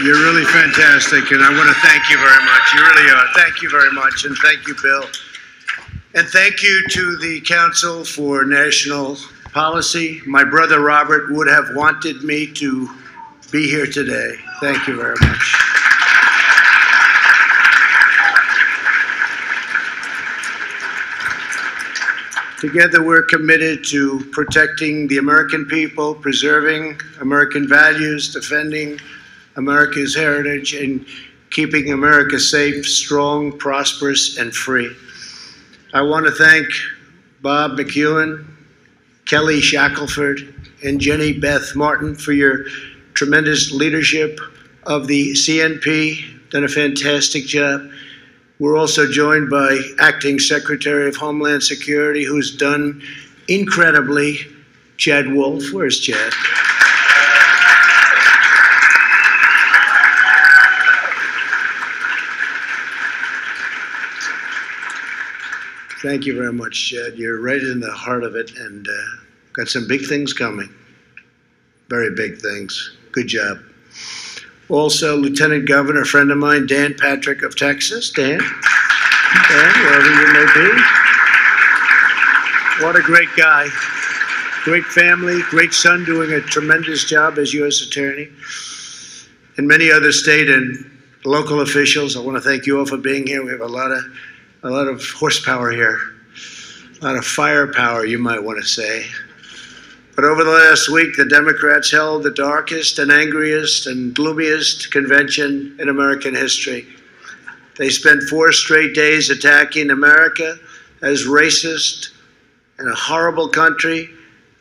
You're really fantastic, and I want to thank you very much. You really are. Thank you very much, and thank you, Bill. And thank you to the Council for National Policy. My brother Robert would have wanted me to be here today. Thank you very much. Together, we're committed to protecting the American people, preserving American values, defending America's heritage, and keeping America safe, strong, prosperous, and free. I want to thank Bob McEwen, Kelly Shackelford, and Jenny Beth Martin for your tremendous leadership of the CNP. Done a fantastic job. We're also joined by Acting Secretary of Homeland Security, who's done incredibly, Chad Wolf. Where's Chad? Thank you very much, Chad. You're right in the heart of it, and got some big things coming. Very big things. Good job. Also, Lieutenant Governor, a friend of mine, Dan Patrick of Texas. Dan, wherever you may be. What a great guy. Great family, great son, doing a tremendous job as U.S. Attorney. And many other state and local officials. I want to thank you all for being here. We have a lot of horsepower here. A lot of firepower, you might want to say. But over the last week, the Democrats held the darkest and angriest and gloomiest convention in American history. They spent 4 straight days attacking America as racist and a horrible country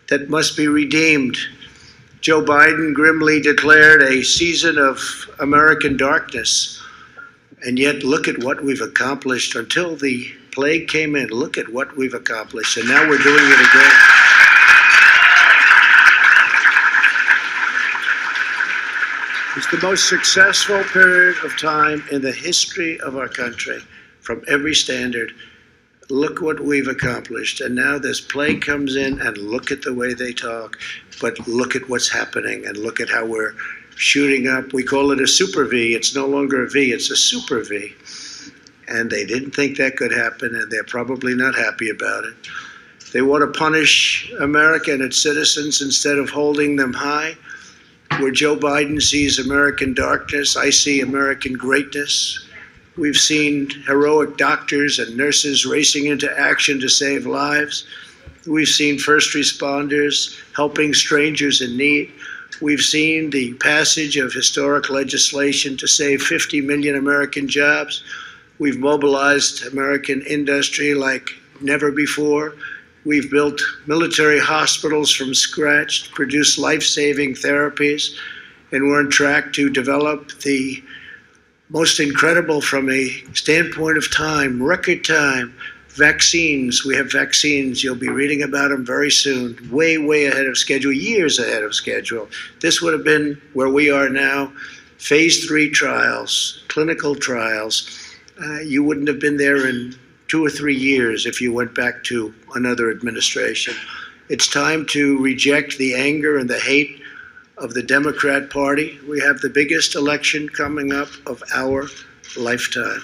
that must be redeemed. Joe Biden grimly declared a season of American darkness. And yet, look at what we've accomplished. Until the plague came in, look at what we've accomplished. And now we're doing it again. It's the most successful period of time in the history of our country, from every standard. Look what we've accomplished. And now this plague comes in, and look at the way they talk. But look at what's happening, and look at how we're shooting up. We call it a super V. It's no longer a V, it's a super V. And they didn't think that could happen, and they're probably not happy about it. They want to punish America and its citizens instead of holding them high. Where Joe Biden sees American darkness, I see American greatness. We've seen heroic doctors and nurses racing into action to save lives. We've seen first responders helping strangers in need. We've seen the passage of historic legislation to save 50 million American jobs. We've mobilized American industry like never before. We've built military hospitals from scratch to produce life-saving therapies, and we're on track to develop the most incredible, from a standpoint of time, record time, vaccines. We have vaccines. You'll be reading about them very soon, way, way ahead of schedule, years ahead of schedule. This would have been where we are now, phase 3 trials, clinical trials. You wouldn't have been there in 2 or 3 years if you went back to another administration. It's time to reject the anger and the hate of the Democrat Party. We have the biggest election coming up of our lifetime.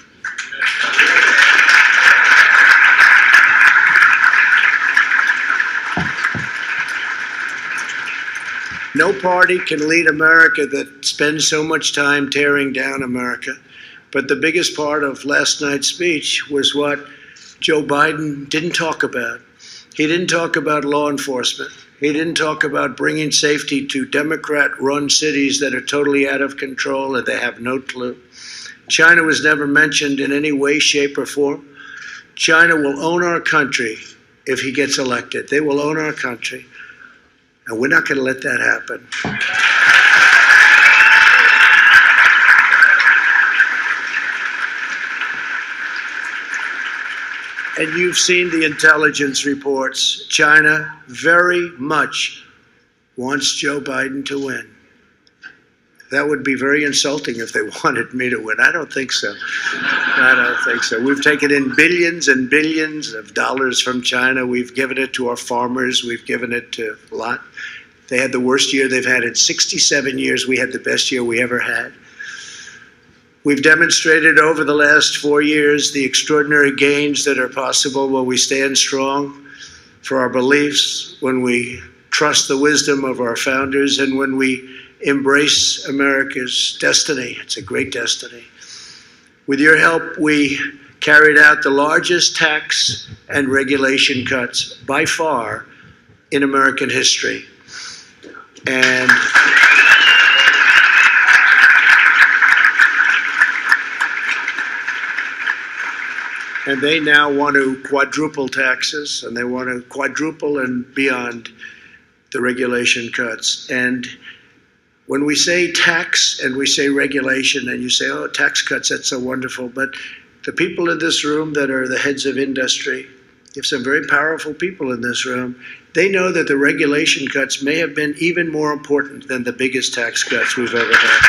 No party can lead America that spends so much time tearing down America. But the biggest part of last night's speech was what Joe Biden didn't talk about. He didn't talk about law enforcement. He didn't talk about bringing safety to Democrat-run cities that are totally out of control and they have no clue. China was never mentioned in any way, shape, or form. China will own our country if he gets elected. They will own our country. And we're not going to let that happen. And you've seen the intelligence reports. China very much wants Joe Biden to win. That would be very insulting if they wanted me to win. I don't think so. I don't think so. We've taken in billions and billions of dollars from China. We've given it to our farmers. We've given it to a lot. They had the worst year they've had in 67 years. We had the best year we ever had. We've demonstrated over the last 4 years the extraordinary gains that are possible when we stand strong for our beliefs, when we trust the wisdom of our founders, and when we embrace America's destiny. It's a great destiny. With your help, we carried out the largest tax and regulation cuts by far in American history. And they now want to quadruple taxes, and they want to quadruple and beyond the regulation cuts. And when we say tax and we say regulation, and you say, oh, tax cuts, that's so wonderful, but the people in this room that are the heads of industry, you have some very powerful people in this room, they know that the regulation cuts may have been even more important than the biggest tax cuts we've ever had.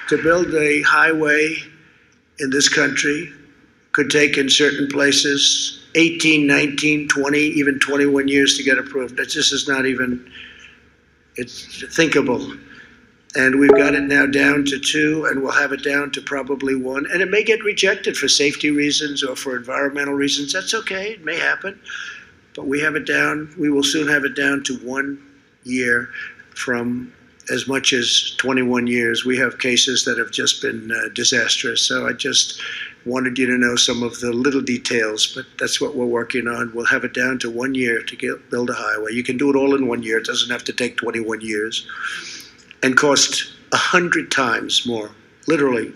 To build a highway in this country could take, in certain places, 18, 19, 20, even 21 years to get approved. That just is not even, it's thinkable. And we've got it now down to 2, and we'll have it down to probably 1. And it may get rejected for safety reasons or for environmental reasons. That's okay, it may happen. But we have it down, we will soon have it down to 1 year from as much as 21 years. We have cases that have just been disastrous. So I just wanted you to know some of the little details, but that's what we're working on. We'll have it down to 1 year to build a highway. You can do it all in 1 year. It doesn't have to take 21 years. And cost 100 times more. Literally,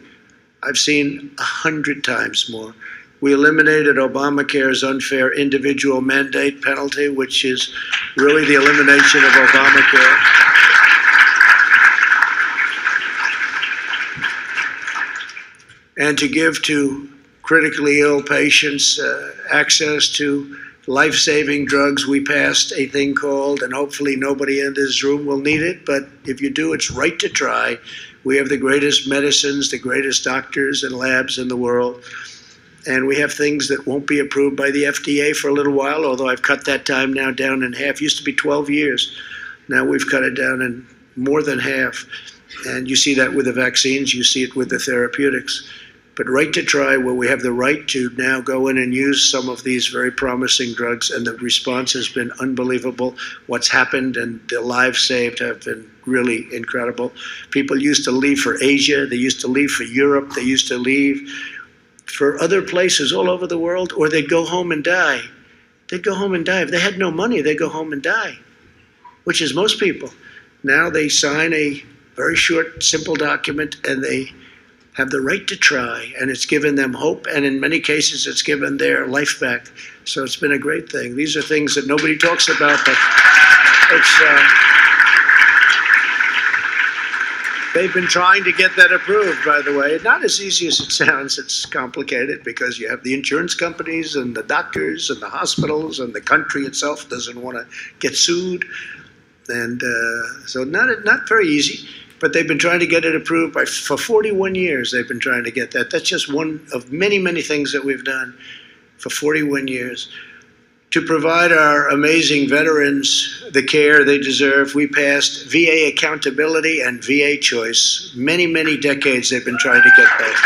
I've seen 100 times more. We eliminated Obamacare's unfair individual mandate penalty, which is really the elimination of Obamacare. And to give to critically ill patients access to life-saving drugs. We passed a thing called, and hopefully nobody in this room will need it, but if you do, it's right to try. We have the greatest medicines, the greatest doctors and labs in the world, and we have things that won't be approved by the FDA for a little while, although I've cut that time now down in half. It used to be 12 years. Now we've cut it down in more than half. And you see that with the vaccines, you see it with the therapeutics. But right to try, where we have the right to now go in and use some of these very promising drugs, and the response has been unbelievable. What's happened and the lives saved have been really incredible. People used to leave for Asia, they used to leave for Europe, they used to leave for other places all over the world, or they'd go home and die. They'd go home and die. If they had no money, they'd go home and die, which is most people. Now they sign a very short, simple document, and they have the right to try, and it's given them hope, and in many cases it's given their life back. So it's been a great thing. These are things that nobody talks about, but it's, they've been trying to get that approved, by the way. Not as easy as it sounds. It's complicated because you have the insurance companies and the doctors and the hospitals, and the country itself doesn't want to get sued. And so not very easy. But they've been trying to get it approved for 41 years. They've been trying to get that. That's just one of many, many things that we've done for 41 years. To provide our amazing veterans the care they deserve, we passed VA accountability and VA choice. Many, many decades they've been trying to get that.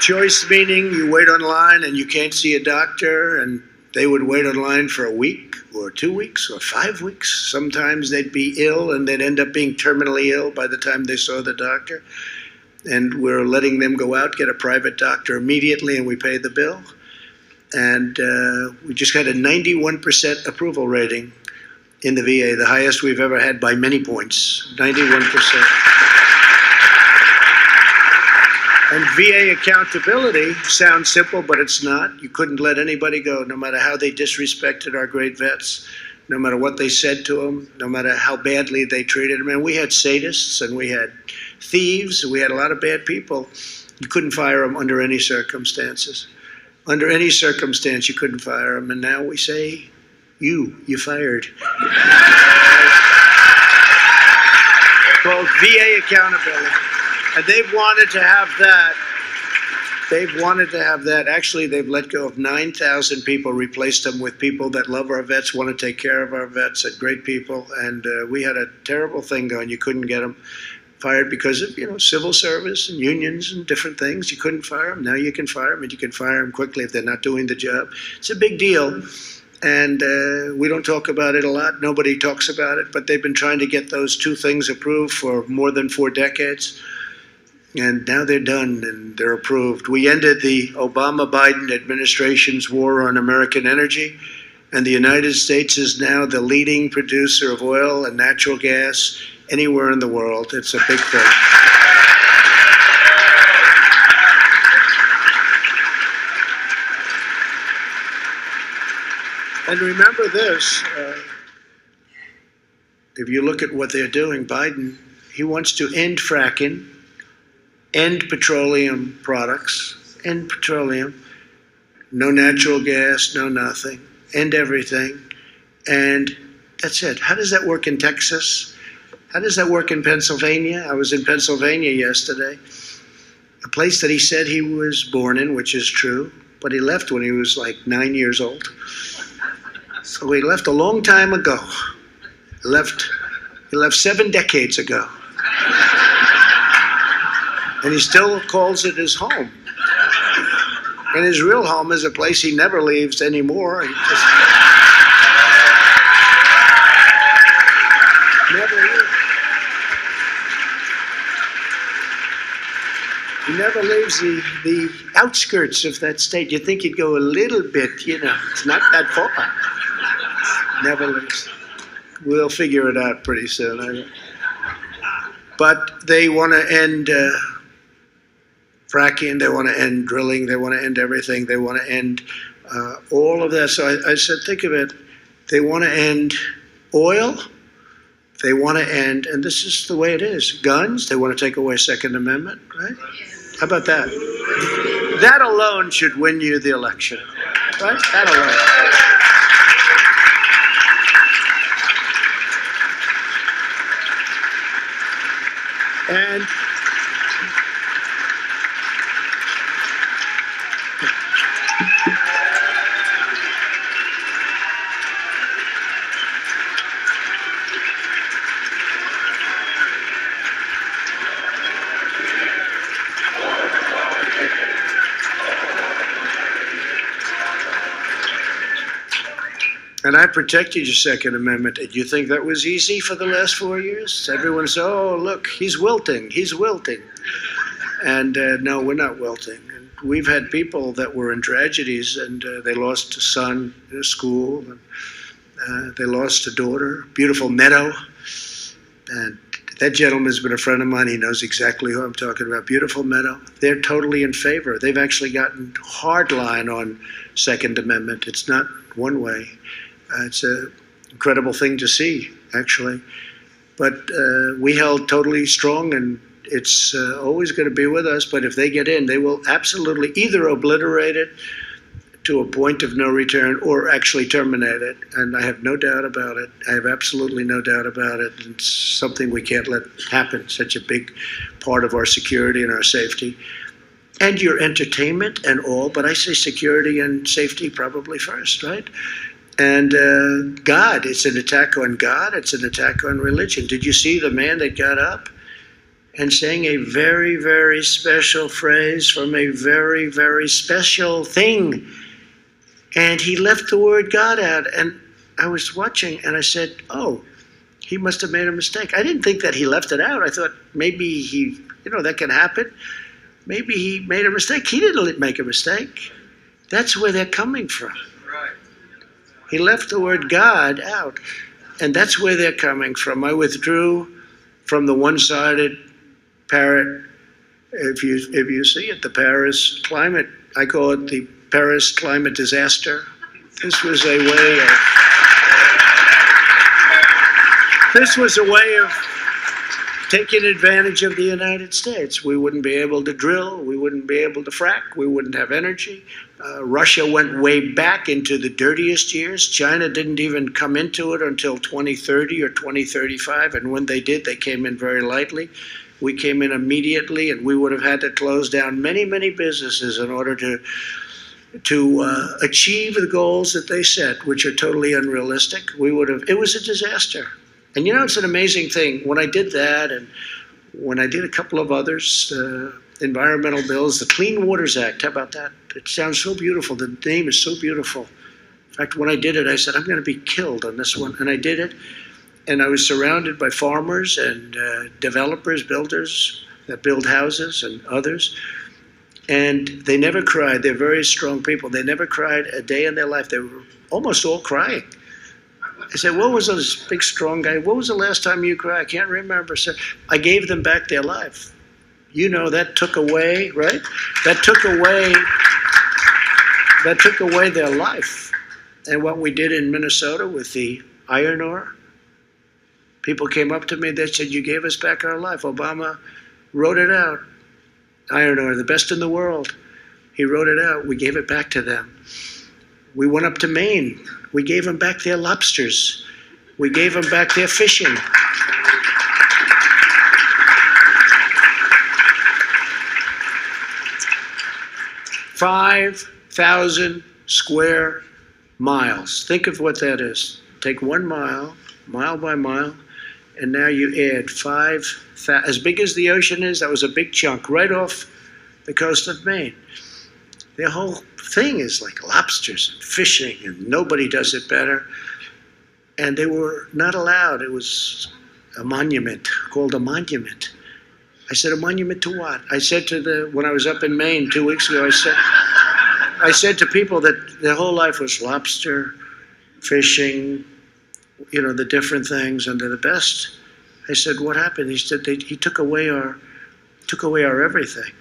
Choice meaning you wait online and you can't see a doctor, and they would wait online for a week or 2 weeks or 5 weeks. Sometimes they'd be ill and they'd end up being terminally ill by the time they saw the doctor. And we're letting them go out, get a private doctor immediately, and we pay the bill. And we just got a 91% approval rating in the VA, the highest we've ever had by many points, 91%. And VA accountability sounds simple, but it's not. You couldn't let anybody go, no matter how they disrespected our great vets, no matter what they said to them, no matter how badly they treated them. And we had sadists, and we had thieves, and we had a lot of bad people. You couldn't fire them under any circumstances. Under any circumstance, you couldn't fire them. And now we say, you're fired. Called VA accountability. And they've wanted to have that they've wanted to have that. Actually, they've let go of 9,000 people, replaced them with people that love our vets, want to take care of our vets, and great people. And we had a terrible thing going. You couldn't get them fired because of, civil service and unions and different things. You couldn't fire them. Now you can fire them, and you can fire them quickly if they're not doing the job. It's a big deal. And we don't talk about it a lot. Nobody talks about it. But they've been trying to get those two things approved for more than 4 decades. And now they're done and they're approved. We ended the Obama-Biden administration's war on American energy. And the United States is now the leading producer of oil and natural gas anywhere in the world. It's a big thing. And remember this, if you look at what they're doing, Biden, he wants to end fracking, end petroleum products, end petroleum, no natural gas, no nothing, end everything, and that's it. How does that work in Texas? How does that work in Pennsylvania? I was in Pennsylvania yesterday, a place that he said he was born in, which is true, but he left when he was like 9 years old. So he left a long time ago. He left 7 decades ago. And he still calls it his home. And his real home is a place he never leaves anymore. He just never leaves. He never leaves the outskirts of that state. You'd think he'd go a little bit, it's not that far. Never leaves. We'll figure it out pretty soon, I think. But they want to end fracking, they want to end drilling, they want to end everything, they want to end all of that. So I said, think of it, they want to end oil, they want to end, and this is the way it is, guns, they want to take away Second Amendment, right? How about that? That alone should win you the election, right? That alone. And I protected your Second Amendment. Did you think that was easy for the last 4 years? Everyone said, oh, look, he's wilting, he's wilting. And no, we're not wilting. And we've had people that were in tragedies, and they lost a son in a school, and they lost a daughter, beautiful Meadow. And that gentleman's been a friend of mine. He knows exactly who I'm talking about. Beautiful Meadow. They're totally in favor. They've actually gotten hard line on Second Amendment. It's not one way. It's an incredible thing to see, actually. But we held totally strong, and it's always going to be with us. But if they get in, they will absolutely either obliterate it to a point of no return or actually terminate it. And I have no doubt about it. I have absolutely no doubt about it. It's something we can't let happen, such a big part of our security and our safety. And your entertainment and all, but I say security and safety probably first, right? And God, it's an attack on God, it's an attack on religion. Did you see the man that got up and sang a very, very special phrase from a very, very special thing? And he left the word God out. And I was watching and I said, oh, he must have made a mistake. I didn't think that he left it out. I thought maybe he, that can happen. Maybe he made a mistake. He didn't make a mistake. That's where they're coming from. He left the word God out, and that's where they're coming from. I withdrew from the one-sided parrot. If you see it, the Paris climate, I call it the Paris climate disaster. This was a way of taking advantage of the United States. We wouldn't be able to drill. We wouldn't be able to frack. We wouldn't have energy. Russia went way back into the dirtiest years. China didn't even come into it until 2030 or 2035, and when they did, they came in very lightly. We came in immediately, and we would have had to close down many, many businesses in order to achieve the goals that they set, which are totally unrealistic. It was a disaster. And you know, it's an amazing thing. When I did that, and when I did a couple of others, environmental bills, the Clean Waters Act, how about that? It sounds so beautiful. The name is so beautiful. In fact, when I did it, I said, I'm going to be killed on this one. And I did it. And I was surrounded by farmers and developers, builders that build houses and others. And they never cried. They're very strong people. They never cried a day in their life. They were almost all crying. I said, what was this big, strong guy? What was the last time you cried? I can't remember. So I gave them back their life. You know, that took away, right? That took away their life. And what we did in Minnesota with the iron ore, people came up to me, they said, you gave us back our life. Obama wrote it out. Iron ore, the best in the world. He wrote it out. We gave it back to them. We went up to Maine. We gave them back their lobsters. We gave them back their fishing. $5,000 square miles. Think of what that is. Take 1 mile, mile by mile, and now you add as big as the ocean is, that was a big chunk right off the coast of Maine. Their whole thing is like lobsters and fishing, and nobody does it better. And they were not allowed. It was a monument, called a monument. I said, a monument to what? I said when I was up in Maine 2 weeks ago, I said to people that their whole life was lobster, fishing, you know, the different things, and they're the best. I said, what happened? He said, he took away our everything.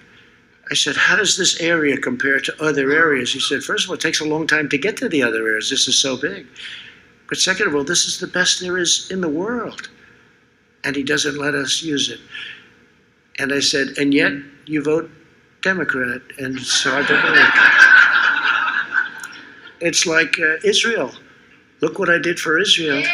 I said, how does this area compare to other areas? He said, first of all, it takes a long time to get to the other areas. This is so big. But second of all, this is the best there is in the world. And he doesn't let us use it. And I said, and yet you vote Democrat. And so I don't know. It's like Israel. Look what I did for Israel.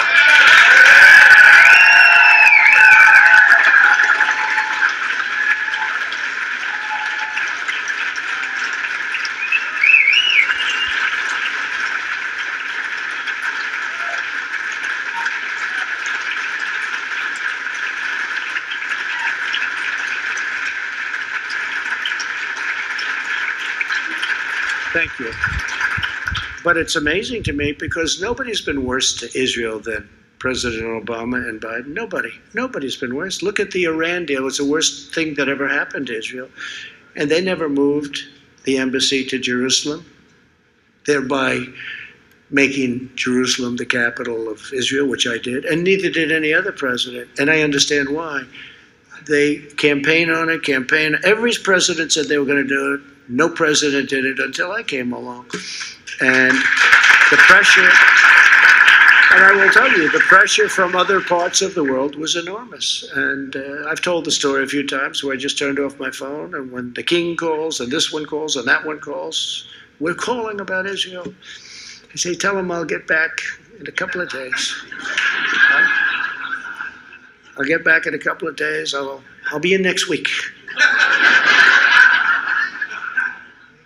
Thank you. But it's amazing to me because nobody's been worse to Israel than President Obama and Biden. Nobody. Nobody's been worse. Look at the Iran deal. It's the worst thing that ever happened to Israel. And they never moved the embassy to Jerusalem, thereby making Jerusalem the capital of Israel, which I did, and neither did any other president. And I understand why. They campaign on it, Every president said they were going to do it. No president did it until I came along. And the pressure, and I will tell you, the pressure from other parts of the world was enormous. And I've told the story a few times where I just turned off my phone, and when the king calls, and this one calls, and that one calls, we're calling about Israel. I say, tell him I'll get back in a couple of days. I'll get back in a couple of days. I'll be in next week.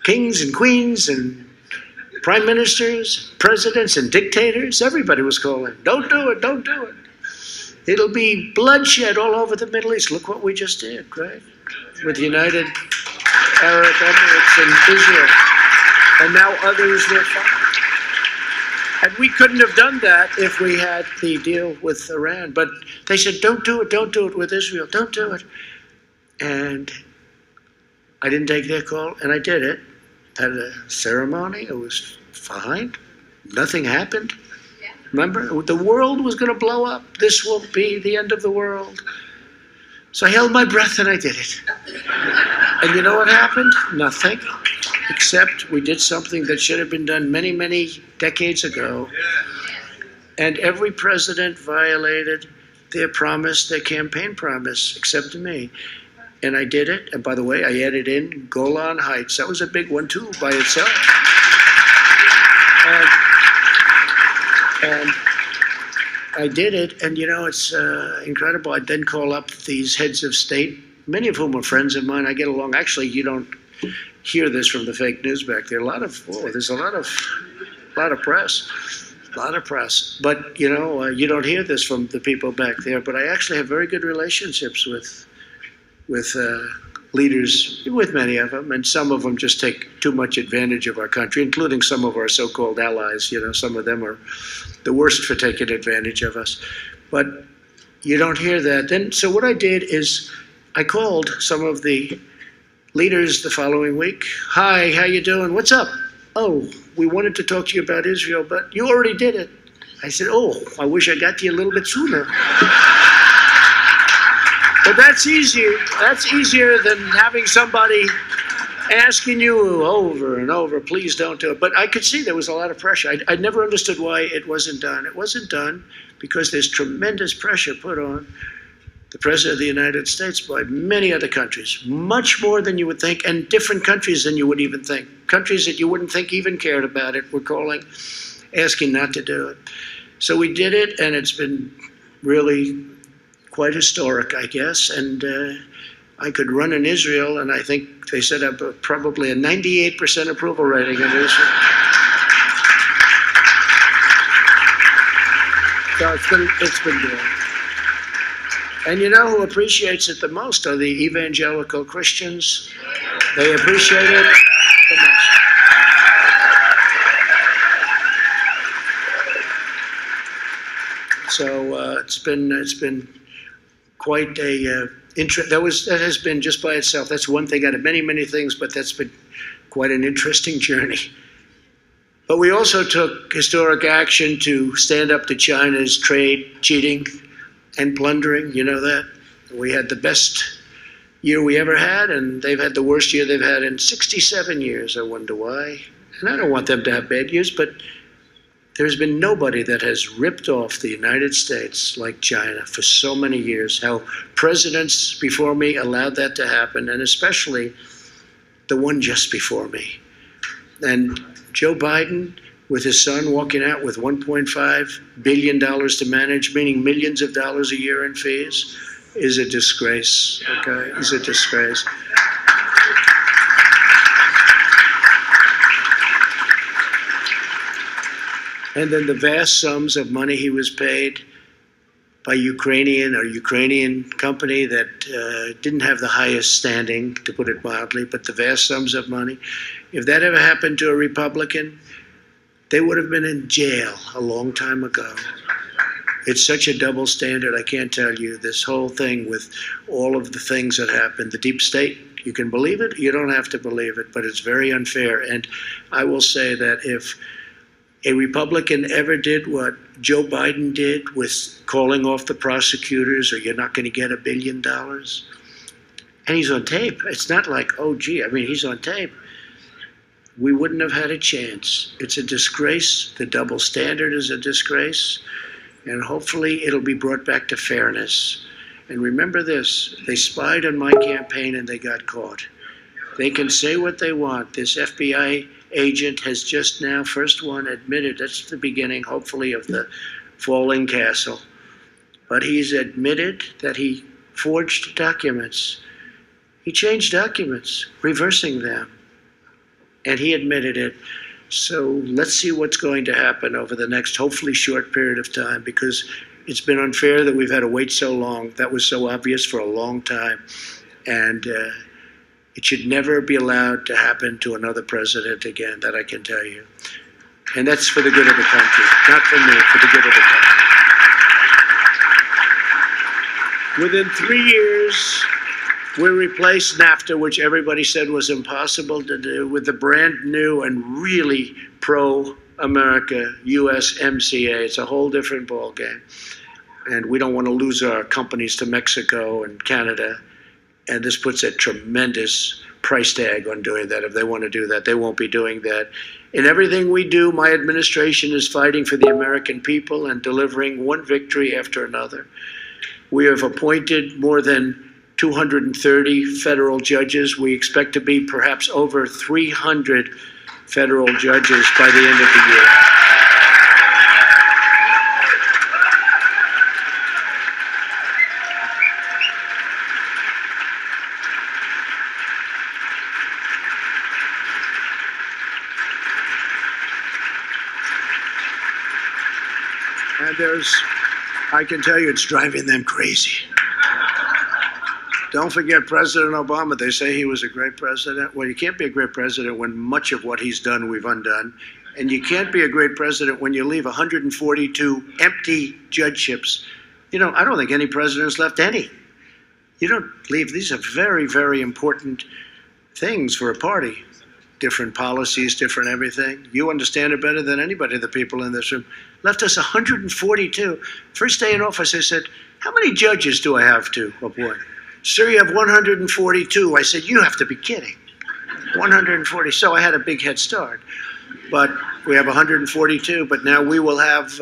Kings and queens and prime ministers, presidents and dictators, everybody was calling, don't do it, don't do it. It'll be bloodshed all over the Middle East. Look what we just did, right? With United Arab Emirates and Israel. And now others will follow. And we couldn't have done that if we had the deal with Iran. But they said, don't do it with Israel, don't do it. And I didn't take their call, and I did it. Had a ceremony, it was fine. Nothing happened. Yeah. Remember, the world was going to blow up. This will be the end of the world. So I held my breath and I did it. And you know what happened? Nothing. Except we did something that should have been done many, many decades ago. And every president violated their promise, their campaign promise, except me. And I did it. And by the way, I added in Golan Heights. That was a big one, too, by itself. I did it, and you know, it's incredible. I'd then call up these heads of state, many of whom are friends of mine. I get along. Actually, you don't hear this from the fake news back there. There's a lot of press. A lot of press. But, you know, you don't hear this from the people back there. But I actually have very good relationships with leaders, with many of them, and some of them just take too much advantage of our country, including some of our so-called allies. You know, some of them are the worst for taking advantage of us. But you don't hear that. Then, so what I did is I called some of the leaders the following week. Hi, how you doing? What's up? Oh, we wanted to talk to you about Israel, but you already did it. I said, oh, I wish I got to you a little bit sooner. But that's easier. That's easier than having somebody asking you over and over, please don't do it. But I could see there was a lot of pressure. I never understood why it wasn't done. It wasn't done because there's tremendous pressure put on the President of the United States by many other countries, much more than you would think, and different countries than you would even think. Countries that you wouldn't think even cared about it were calling, asking not to do it. So we did it, and it's been really quite historic, I guess. And I could run in Israel, and I think they set up probably a 98% approval rating in Israel. So it's been good. And you know who appreciates it the most are the evangelical Christians. They appreciate it the most. So it's been quite a that has been just by itself. That's one thing out of many things, but that's been quite an interesting journey. But we also took historic action to stand up to China's trade cheating and plundering. You know that. We had the best year we ever had, and they've had the worst year they've had in 67 years. I wonder why. And I don't want them to have bad years, but there's been nobody that has ripped off the United States like China for so many years. How presidents before me allowed that to happen, and especially the one just before me. And Joe Biden, with his son walking out with $1.5 billion to manage, meaning millions of dollars a year in fees, is a disgrace, okay? Is a disgrace. And then the vast sums of money he was paid by Ukrainian company that didn't have the highest standing, to put it mildly, but the vast sums of money. If that ever happened to a Republican, they would have been in jail a long time ago. It's such a double standard, I can't tell you. This whole thing with all of the things that happened, the deep state, you can believe it, you don't have to believe it, but it's very unfair. And I will say that if a Republican ever did what Joe Biden did with calling off the prosecutors, or you're not going to get $1 billion, and he's on tape. It's not like, oh, gee, I mean, he's on tape. We wouldn't have had a chance. It's a disgrace. The double standard is a disgrace. And hopefully it'll be brought back to fairness. And remember this, they spied on my campaign and they got caught. They can say what they want. This FBI agent has just now, first one, admitted, that's the beginning, hopefully, of the falling castle. But he's admitted that he forged documents. He changed documents, reversing them. And he admitted it. So let's see what's going to happen over the next, hopefully, short period of time, because it's been unfair that we've had to wait so long. That was so obvious for a long time. And it should never be allowed to happen to another president again, that I can tell you. And that's for the good of the country. Not for me, for the good of the country. Within 3 years, we replaced NAFTA, which everybody said was impossible to do, with the brand new and really pro-America USMCA. It's a whole different ballgame. And we don't want to lose our companies to Mexico and Canada. And this puts a tremendous price tag on doing that. If they want to do that, they won't be doing that. In everything we do, my administration is fighting for the American people and delivering one victory after another. We have appointed more than 230 federal judges. We expect to be perhaps over 300 federal judges by the end of the year. And I can tell you, it's driving them crazy. Don't forget President Obama. They say he was a great president. Well, you can't be a great president when much of what he's done we've undone. And you can't be a great president when you leave 142 empty judgeships. You know, I don't think any president's left any. You don't leave. These are very, very important things for a party. Different policies, different everything. You understand it better than anybody, the people in this room. Left us 142. First day in office, I said, how many judges do I have to appoint? Sir, you have 142. I said, you have to be kidding. 140. So I had a big head start. But we have 142, but now we will have,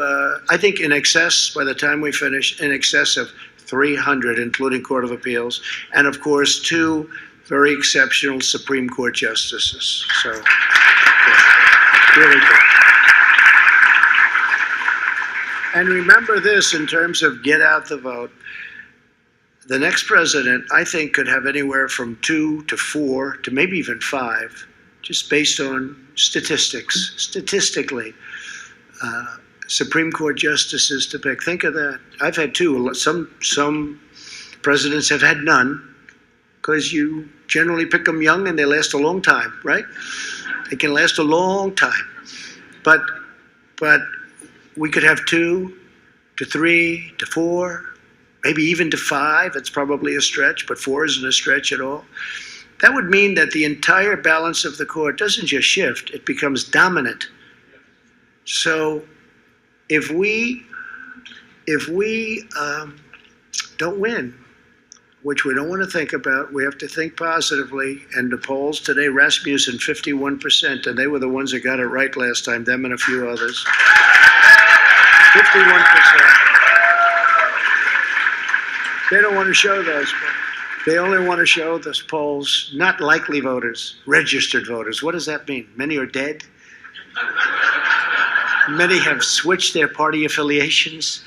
I think in excess, by the time we finish, in excess of 300, including Court of Appeals, and of course 2 very exceptional Supreme Court justices. So, yeah, really good. And remember this in terms of get out the vote. The next president, I think, could have anywhere from 2 to 4 to maybe even 5, just based on statistics, statistically, Supreme Court justices to pick. Think of that. I've had 2. Some presidents have had none, because you generally pick them young and they last a long time, right? They can last a long time. But we could have 2 to 3 to 4, maybe even to 5. It's probably a stretch, but 4 isn't a stretch at all. That would mean that the entire balance of the court doesn't just shift, it becomes dominant. So if we don't win, which we don't want to think about, we have to think positively. And the polls today, Rasmussen, 51%, and they were the ones that got it right last time, them and a few others. 51%. They don't want to show those polls. They only want to show those polls, not likely voters, registered voters. What does that mean? Many are dead. Many have switched their party affiliations,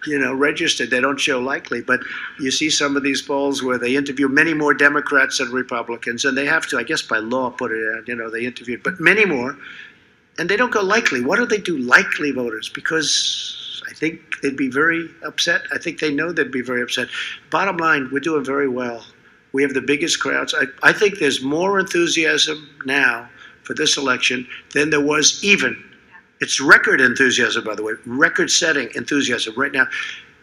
you know, registered. They don't show likely. But you see some of these polls where they interview many more Democrats than Republicans, and they have to, I guess by law, put it out, you know, they interviewed, but many more. And they don't go likely. Why do they do likely voters? Because I think they'd be very upset. I think they know they'd be very upset. Bottom line, we're doing very well. We have the biggest crowds. I think there's more enthusiasm now for this election than there was even. It's record enthusiasm, by the way, record-setting enthusiasm right now.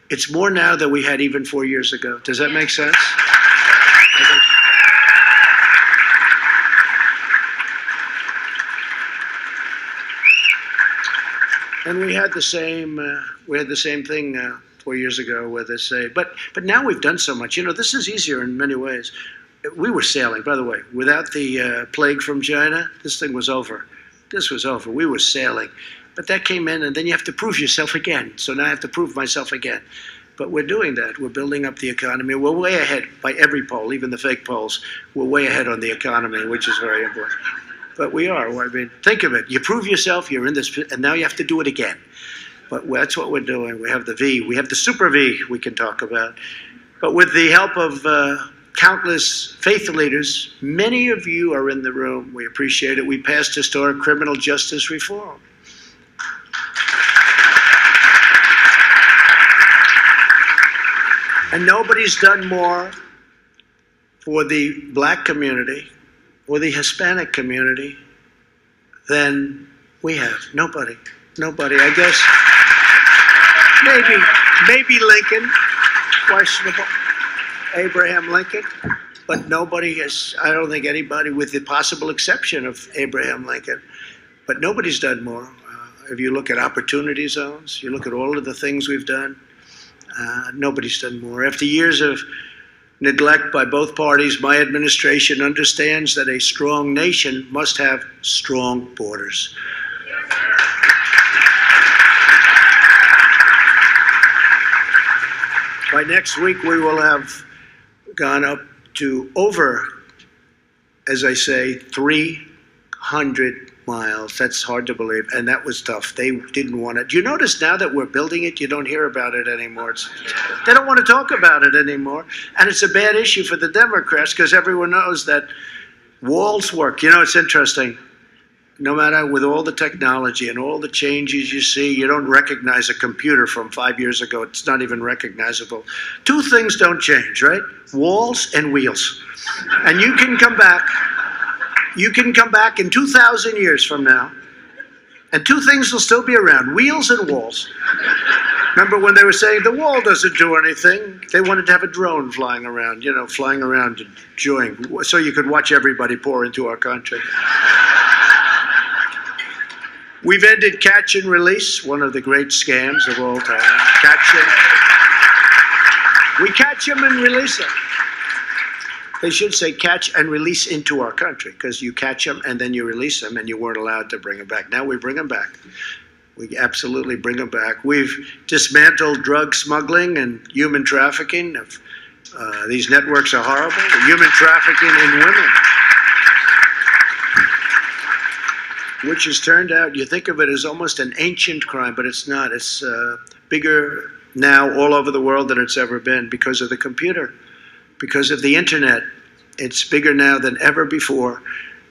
It's more now than we had even 4 years ago. Does that make sense? And we had the same thing 4 years ago where they say, but now we've done so much. You know, this is easier in many ways. We were sailing, by the way, without the plague from China, this thing was over. This was over. We were sailing. But that came in, and then you have to prove yourself again. So now I have to prove myself again. But we're doing that. We're building up the economy. We're way ahead by every poll, even the fake polls. We're way ahead on the economy, which is very important. But we are. I mean, think of it. You prove yourself, you're in this, and now you have to do it again. But that's what we're doing. We have the V. We have the super V we can talk about. But with the help of countless faith leaders, many of you are in the room. We appreciate it. We passed historic criminal justice reform. And nobody's done more for the black community or the Hispanic community than we have. Nobody. Nobody. I guess maybe Lincoln, questionable, Abraham Lincoln, but nobody has, I don't think anybody, with the possible exception of Abraham Lincoln, but nobody's done more. If you look at opportunity zones, you look at all of the things we've done, nobody's done more. After years of neglect by both parties, my administration understands that a strong nation must have strong borders. By next week, we will have gone up to over, as I say, 300 miles. That's hard to believe, and that was tough. They didn't want it. Do you notice now that we're building it, you don't hear about it anymore? They don't want to talk about it anymore, and it's a bad issue for the Democrats because everyone knows that walls work. You know, it's interesting. no matter with all the technology and all the changes you see, you don't recognize a computer from 5 years ago. It's not even recognizable. Two things don't change, right? Walls and wheels. And you can come back. You can come back in 2,000 years from now, and two things will still be around: wheels and walls. Remember when they were saying the wall doesn't do anything? They wanted to have a drone flying around, you know, flying around enjoying, so you could watch everybody pour into our country. We've ended catch and release, one of the great scams of all time. Catch them. We catch them and release them. They should say catch and release into our country, because you catch them and then you release them, and you weren't allowed to bring them back. Now we bring them back. We absolutely bring them back. We've dismantled drug smuggling and human trafficking. These networks are horrible. Human trafficking in women, which has turned out, you think of it as almost an ancient crime, but it's not. It's bigger now all over the world than it's ever been because of the computer, because of the internet. It's bigger now than ever before.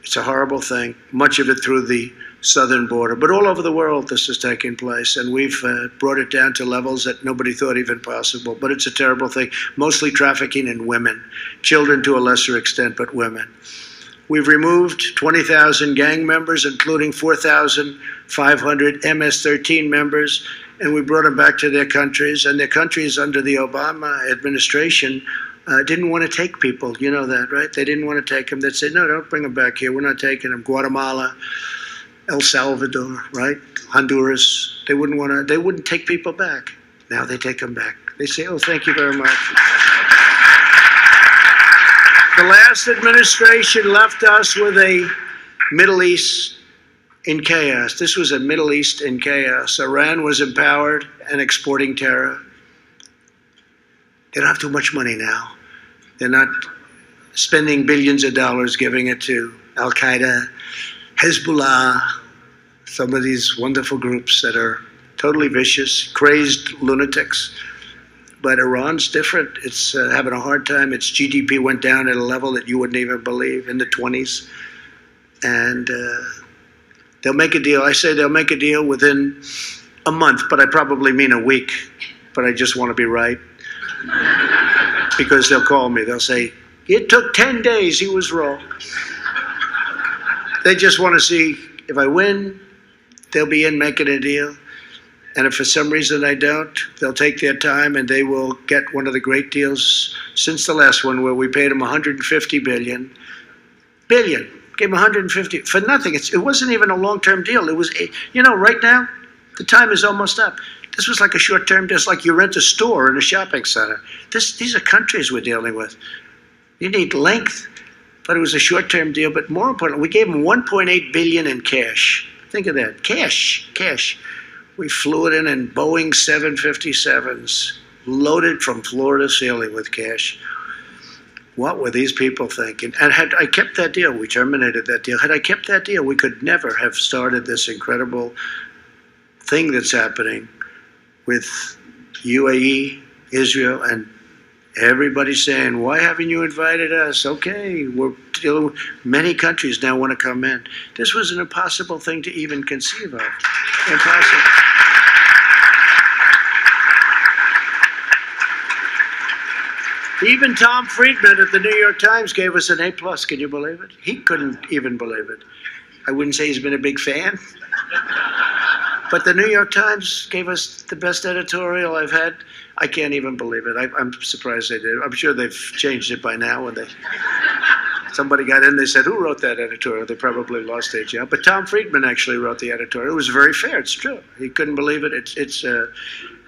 It's a horrible thing, much of it through the southern border. But all over the world this is taking place, and we've brought it down to levels that nobody thought even possible. But it's a terrible thing, mostly trafficking in women, children to a lesser extent, but women. We've removed 20,000 gang members, including 4,500 MS-13 members, and we brought them back to their countries. And their countries under the Obama administration didn't want to take people. You know that, right? They didn't want to take them. They'd say, no, don't bring them back here. We're not taking them. Guatemala, El Salvador, right? Honduras. They wouldn't take people back. Now they take them back. They say, oh, thank you very much. The last administration left us with a Middle East in chaos. This was a Middle East in chaos. Iran was empowered and exporting terror. They don't have too much money now. They're not spending billions of dollars giving it to Al-Qaeda, Hezbollah, some of these wonderful groups that are totally vicious, crazed lunatics. But Iran's different. It's having a hard time. Its GDP went down at a level that you wouldn't even believe, in the 20s. And they'll make a deal. I say they'll make a deal within a month, but I probably mean a week. But I just want to be right. Because they'll call me. They'll say, it took 10 days. He was wrong. They just want to see if I win, they'll be in making a deal. And if for some reason I don't, they'll take their time and they will get one of the great deals since the last one, where we paid them $150 billion. Gave them 150 for nothing. It wasn't even a long-term deal. It was, you know, right now, the time is almost up. This was like a short-term deal. It's like you rent a store in a shopping center. These are countries we're dealing with. You need length, but it was a short-term deal. But more importantly, we gave them $1.8 billion in cash. Think of that, cash. We flew it in Boeing 757s, loaded from floor to ceiling with cash. What were these people thinking? And had I kept that deal, we terminated that deal. Had I kept that deal, we could never have started this incredible thing that's happening with UAE, Israel, and everybody saying, why haven't you invited us? Okay, we're dealing with many countries now want to come in. This was an impossible thing to even conceive of. Impossible. Even Tom Friedman at the New York Times gave us an A+. Can you believe it? He couldn't even believe it. I wouldn't say he's been a big fan. But the New York Times gave us the best editorial I've had. I can't even believe it. I'm surprised they did. I'm sure they've changed it by now. When somebody got in, they said, who wrote that editorial? They probably lost their job. But Tom Friedman actually wrote the editorial. It was very fair. It's true. He couldn't believe it.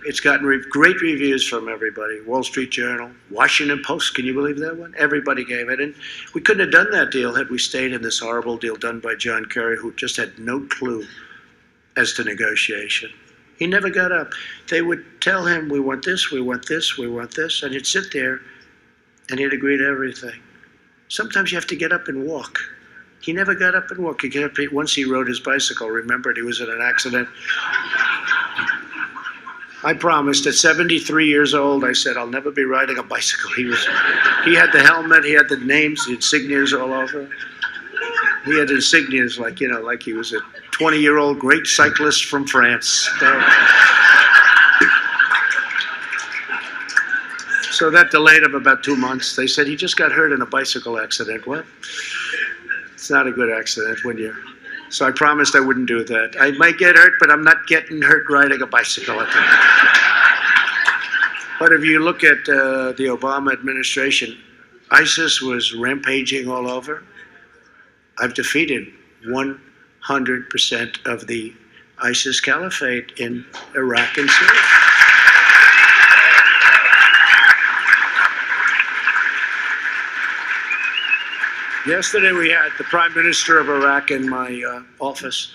It's gotten great reviews from everybody. Wall Street Journal, Washington Post. Can you believe that one? Everybody gave it. And we couldn't have done that deal had we stayed in this horrible deal done by John Kerry, who just had no clue as to negotiation. He never got up. They would tell him, we want this, we want this, we want this, and he'd sit there and he'd agree to everything. Sometimes you have to get up and walk. He never got up and walked. He got up, once he rode his bicycle, remembered he was in an accident. I promised at 73 years old, I said, I'll never be riding a bicycle. He had the helmet, he had the names, the insignias all over. He had insignias like, you know, like he was a 20-year-old great cyclist from France. So that delayed him about 2 months. They said he just got hurt in a bicycle accident. What? It's not a good accident when you're... So I promised I wouldn't do that. I might get hurt, but I'm not getting hurt riding a bicycle. But if you look at the Obama administration, ISIS was rampaging all over. I've defeated 100% of the ISIS caliphate in Iraq and Syria. Yesterday we had the Prime Minister of Iraq in my office,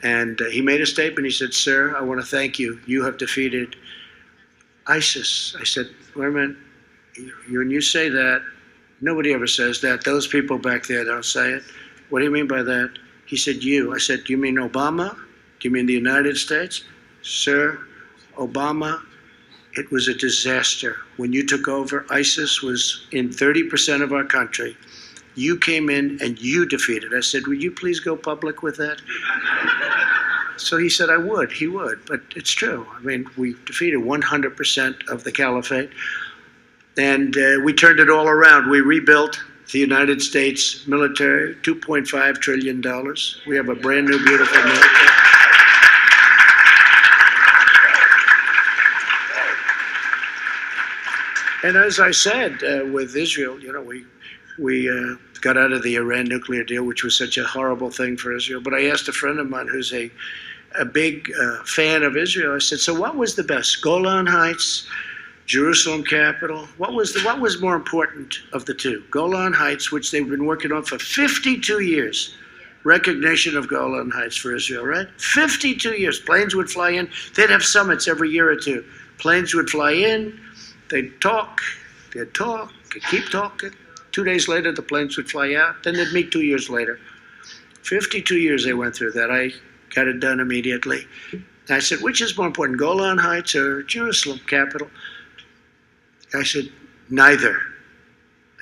and he made a statement. He said, "Sir, I want to thank you. You have defeated ISIS." I said, "Wait a minute. When you say that, nobody ever says that. Those people back there don't say it. What do you mean by that?" He said, "You." I said, "Do you mean Obama? Do you mean the United States?" "Sir, Obama, it was a disaster. When you took over, ISIS was in 30% of our country. You came in and you defeated." I said, "Would you please go public with that?" So he said I would. He would. But it's true. I mean, we defeated 100% of the caliphate. And we turned it all around. We rebuilt the United States military, $2.5 trillion. We have a brand new, beautiful military. And as I said, with Israel, you know, we got out of the Iran nuclear deal, which was such a horrible thing for Israel. But I asked a friend of mine who's a big fan of Israel. I said, "So what was the best? Golan Heights, Jerusalem capital? What was more important of the two? Golan Heights, which they've been working on for 52 years. Recognition of Golan Heights for Israel, right? 52 years. Planes would fly in. They'd have summits every year or two. Planes would fly in. They'd talk. They'd talk. They'd keep talking. 2 days later, the planes would fly out. Then they'd meet 2 years later. 52 years they went through that. I got it done immediately. I said, which is more important, Golan Heights or Jerusalem capital? I said, neither.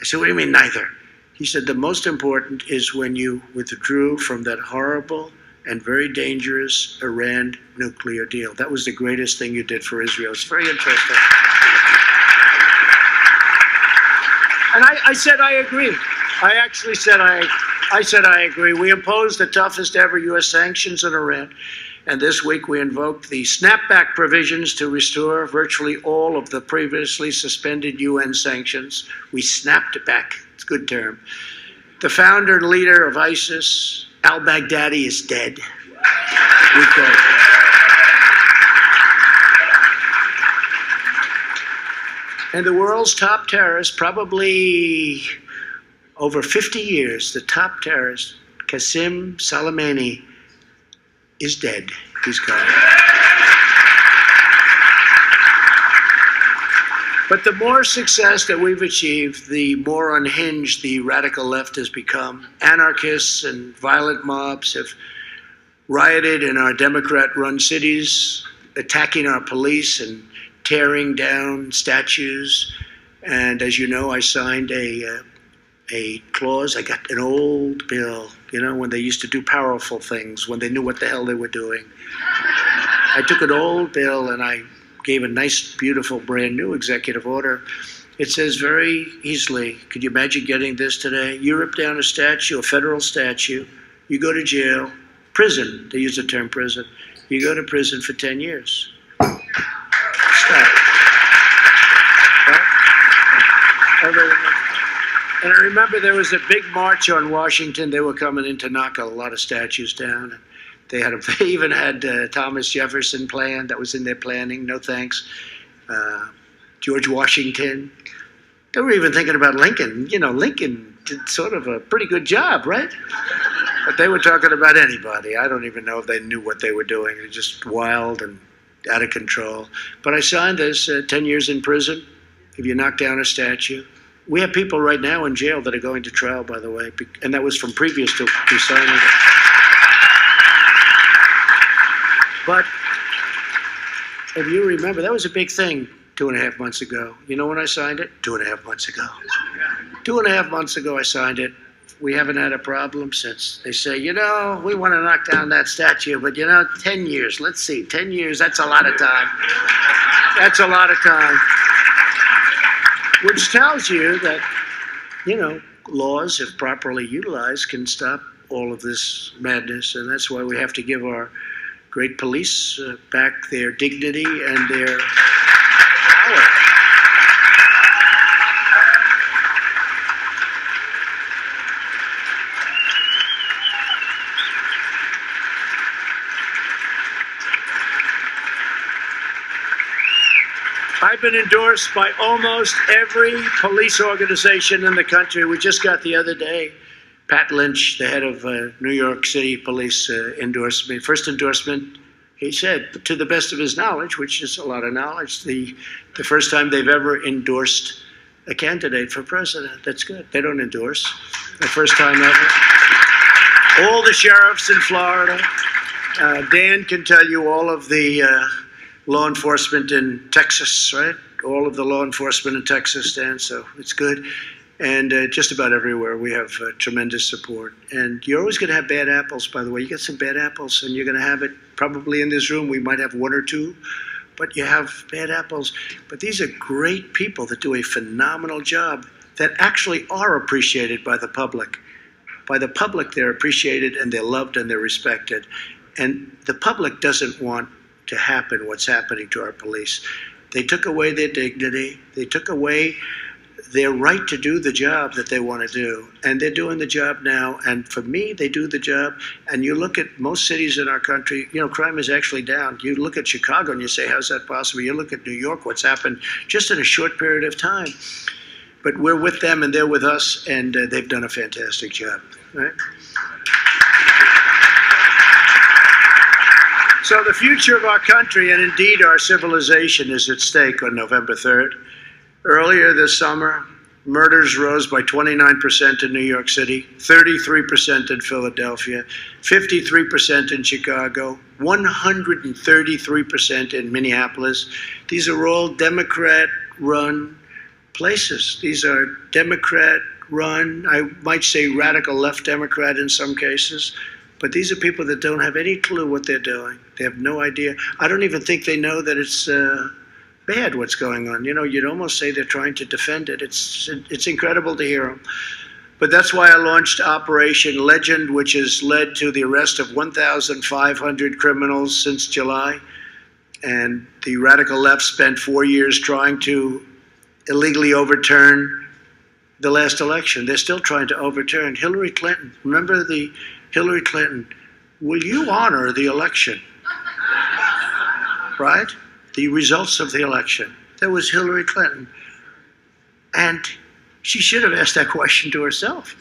I said, what do you mean neither? He said, the most important is when you withdrew from that horrible and very dangerous Iran nuclear deal. That was the greatest thing you did for Israel. It's very interesting. And I said I agree. I actually said I said I agree. We imposed the toughest ever U.S. sanctions on Iran. And this week we invoked the snapback provisions to restore virtually all of the previously suspended UN sanctions. We snapped it back. It's a good term. The founder and leader of ISIS, al-Baghdadi, is dead. We call it. And the world's top terrorist, probably over 50 years, the top terrorist, Qasem Soleimani, is dead. He's gone. But the more success that we've achieved, the more unhinged the radical left has become. Anarchists and violent mobs have rioted in our Democrat-run cities, attacking our police and tearing down statues. And as you know, I signed a clause. I got an old bill, you know, when they used to do powerful things, when they knew what the hell they were doing. I took an old bill and I gave a nice, beautiful, brand new executive order. It says very easily, could you imagine getting this today? You rip down a statue, a federal statue, you go to jail, prison, they use the term prison, you go to prison for 10 years. Stop. And I remember there was a big march on Washington. They were coming in to knock a lot of statues down. They even had Thomas Jefferson planned. That was in their planning. No thanks. George Washington. They were even thinking about Lincoln. You know, Lincoln did sort of a pretty good job, right? But they were talking about anybody. I don't even know if they knew what they were doing. They were just wild and out of control. But I signed this, 10 years in prison if you knock down a statue. We have people right now in jail that are going to trial, by the way, and that was from previous to signing it. But if you remember, that was a big thing 2.5 months ago. You know when I signed it? 2.5 months ago. 2.5 months ago I signed it. we haven't had a problem since. They say, you know, we want to knock down that statue, but, you know, 10 years, let's see, 10 years, that's a lot of time. That's a lot of time. Which tells you that, you know, laws, if properly utilized, can stop all of this madness. And that's why we have to give our great police back their dignity and their power. I've been endorsed by almost every police organization in the country. We just got the other day, Pat Lynch, the head of New York City Police, endorsed me. First endorsement, he said, to the best of his knowledge, which is a lot of knowledge, the first time they've ever endorsed a candidate for president. That's good. They don't endorse. The first time ever. All the sheriffs in Florida. Dan can tell you all of the law enforcement in Texas, right? All of the law enforcement in Texas, Dan, so it's good. And just about everywhere we have tremendous support. And you're always going to have bad apples, by the way. You get some bad apples, and you're going to have it probably in this room. We might have one or two, but you have bad apples. But these are great people that do a phenomenal job that actually are appreciated by the public. By the public, they're appreciated, and they're loved, and they're respected. And the public doesn't want to happen what's happening to our police. They took away their dignity. They took away their right to do the job that they want to do. And they're doing the job now. And for me, they do the job. And you look at most cities in our country, you know, crime is actually down. You look at Chicago and you say, how's that possible? You look at New York, what's happened just in a short period of time. But we're with them and they're with us, and they've done a fantastic job, right? So the future of our country, and indeed our civilization, is at stake on November 3rd. Earlier this summer, murders rose by 29% in New York City, 33% in Philadelphia, 53% in Chicago, 133% in Minneapolis. These are all Democrat-run places. These are Democrat-run, I might say radical left Democrat in some cases. But these are people that don't have any clue what they're doing. They have no idea. I don't even think they know that it's bad what's going on. You know, you'd almost say they're trying to defend it. It's incredible to hear them. But that's why I launched Operation Legend, which has led to the arrest of 1,500 criminals since July. And the radical left spent 4 years trying to illegally overturn the last election. They're still trying to overturn Hillary Clinton. Remember the Hillary Clinton, will you honor the election? Right? The results of the election. That was Hillary Clinton. And she should have asked that question to herself.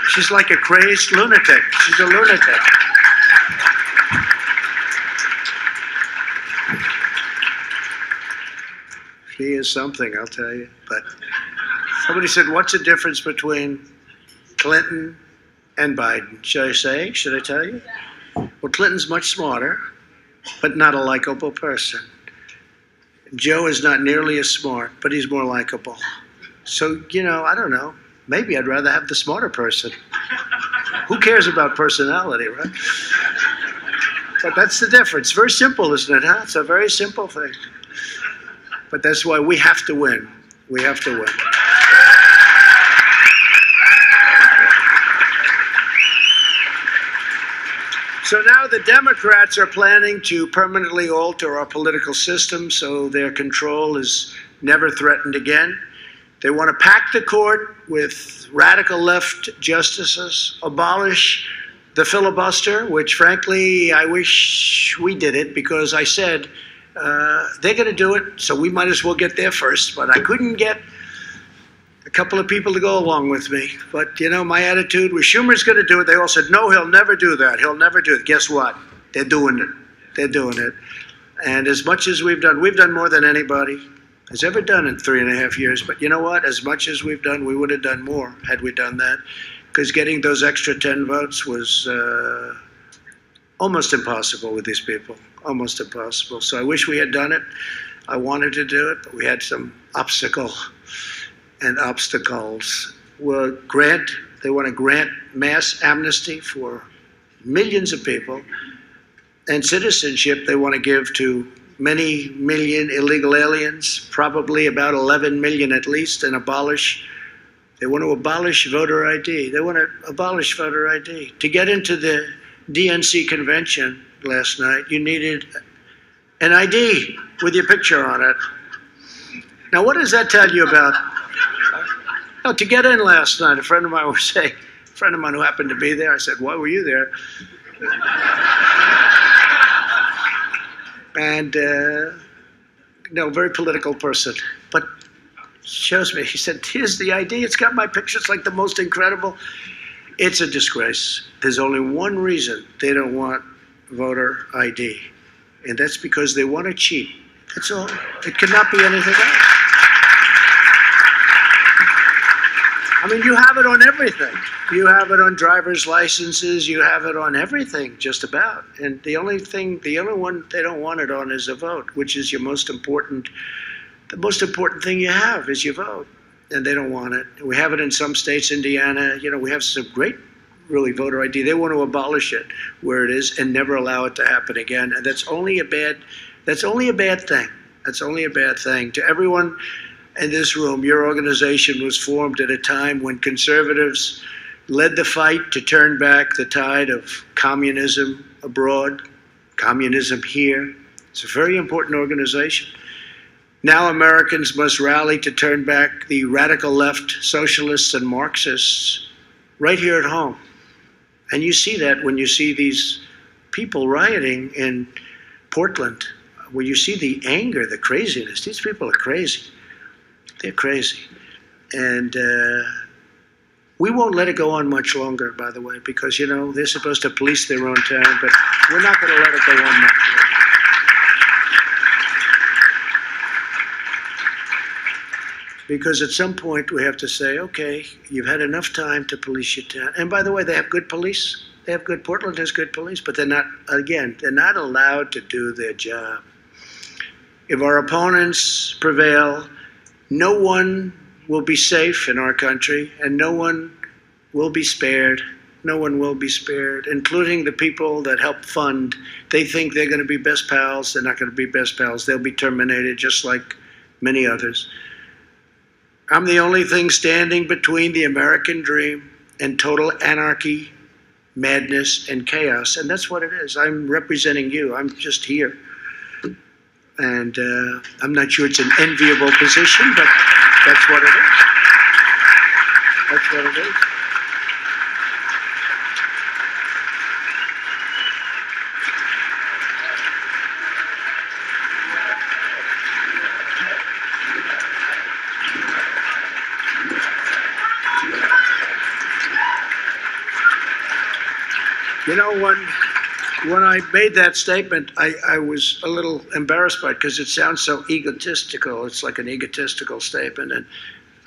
She's like a crazed lunatic. She's a lunatic. She is something, I'll tell you. But somebody said, what's the difference between Clinton and Biden? Should I say? Should I tell you? Well, Clinton's much smarter, but not a likable person. Joe is not nearly as smart, but he's more likable. So, you know, I don't know. Maybe I'd rather have the smarter person. Who cares about personality, right? But that's the difference. Very simple, isn't it, huh? It's a very simple thing. But that's why we have to win. We have to win. So now the Democrats are planning to permanently alter our political system so their control is never threatened again. They want to pack the court with radical left justices, abolish the filibuster, which frankly I wish we did it, because I said they're going to do it, so we might as well get there first. But I couldn't get a couple of people to go along with me. But, you know, my attitude was Schumer's going to do it. They all said, no, he'll never do that. He'll never do it. Guess what? They're doing it. They're doing it. And as much as we've done more than anybody has ever done in 3.5 years. But you know what? As much as we've done, we would have done more had we done that. Because getting those extra 10 votes was almost impossible with these people. Almost impossible. So I wish we had done it. I wanted to do it, but we had some obstacles. Well, Grant, They want to grant mass amnesty for millions of people. And citizenship they want to give to many million illegal aliens, probably about 11 million at least, and they want to abolish voter ID. They want to abolish voter ID. To get into the DNC convention last night, you needed an ID with your picture on it. Now, what does that tell you about? Oh, to get in last night, a friend of mine who happened to be there, I said, why were you there? And, very political person, but shows me, he said, here's the ID, it's got my picture, it's like the most incredible. It's a disgrace. There's only one reason they don't want voter ID, and that's because they want to cheat. That's all. It cannot be anything else. I mean, you have it on everything. You have it on driver's licenses. You have it on everything, just about. And the only one they don't want it on is a vote, which is the most important thing you have is your vote. And they don't want it. We have it in some states, Indiana. We have some great, really, voter ID. They want to abolish it where it is and never allow it to happen again. And that's only a bad thing. That's only a bad thing. To everyone in this room, your organization was formed at a time when conservatives led the fight to turn back the tide of communism abroad, communism here. It's a very important organization. Now Americans must rally to turn back the radical left socialists and Marxists right here at home. And you see that when you see these people rioting in Portland, where you see the anger, the craziness. These people are crazy. They're crazy. And we won't let it go on much longer, by the way, because, they're supposed to police their own town, but we're not going to let it go on much longer. Because at some point we have to say, okay, you've had enough time to police your town. And by the way, they have good police. Portland has good police, but they're not allowed to do their job. If our opponents prevail, no one will be safe in our country, and no one will be spared. No one will be spared, including the people that help fund. They think they're going to be best pals. They're not going to be best pals. They'll be terminated just like many others. I'm the only thing standing between the American dream and total anarchy, madness, and chaos. And that's what it is. I'm representing you. I'm just here. And I'm not sure it's an enviable position, but that's what it is. That's what it is. When I made that statement, I was a little embarrassed by it because it sounds so egotistical. It's like an egotistical statement, and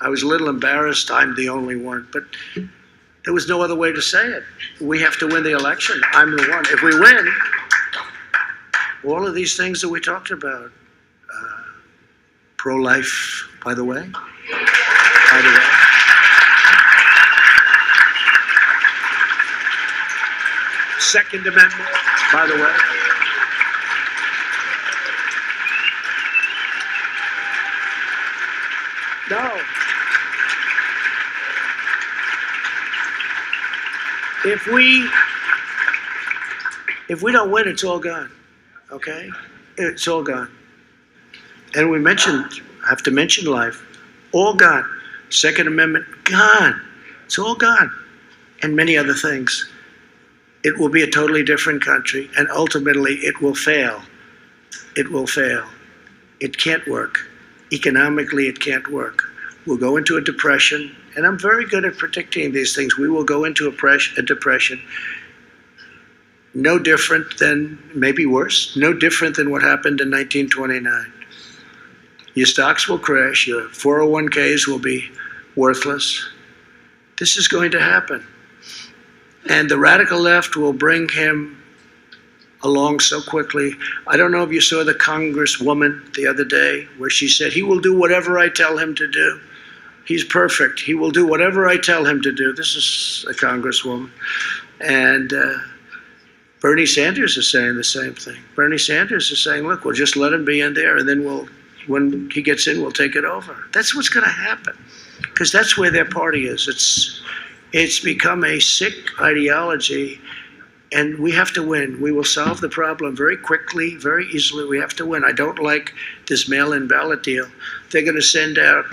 I was a little embarrassed. I'm the only one, but there was no other way to say it. We have to win the election. I'm the one. If we win, all of these things that we talked about, pro-life, by the way. Second Amendment, by the way. No. If we don't win, it's all gone. Okay? It's all gone. And I have to mention life. All gone. Second Amendment, gone. It's all gone. And many other things. It will be a totally different country, and ultimately it will fail. It will fail. It can't work. Economically, it can't work. We'll go into a depression, and I'm very good at predicting these things. We will go into a depression, no different than, maybe worse, no different than what happened in 1929. Your stocks will crash, your 401ks will be worthless. This is going to happen. And the radical left will bring him along so quickly. I don't know if you saw the Congresswoman the other day where she said, he will do whatever I tell him to do. He's perfect. He will do whatever I tell him to do. This is a congresswoman. And Bernie Sanders is saying the same thing. Bernie Sanders is saying, look, we'll just let him be in there, and then when he gets in, we'll take it over. That's what's going to happen, because that's where their party is. It's become a sick ideology, and we have to win. We will solve the problem very quickly, very easily. We have to win. I don't like this mail-in ballot deal. They're going to send out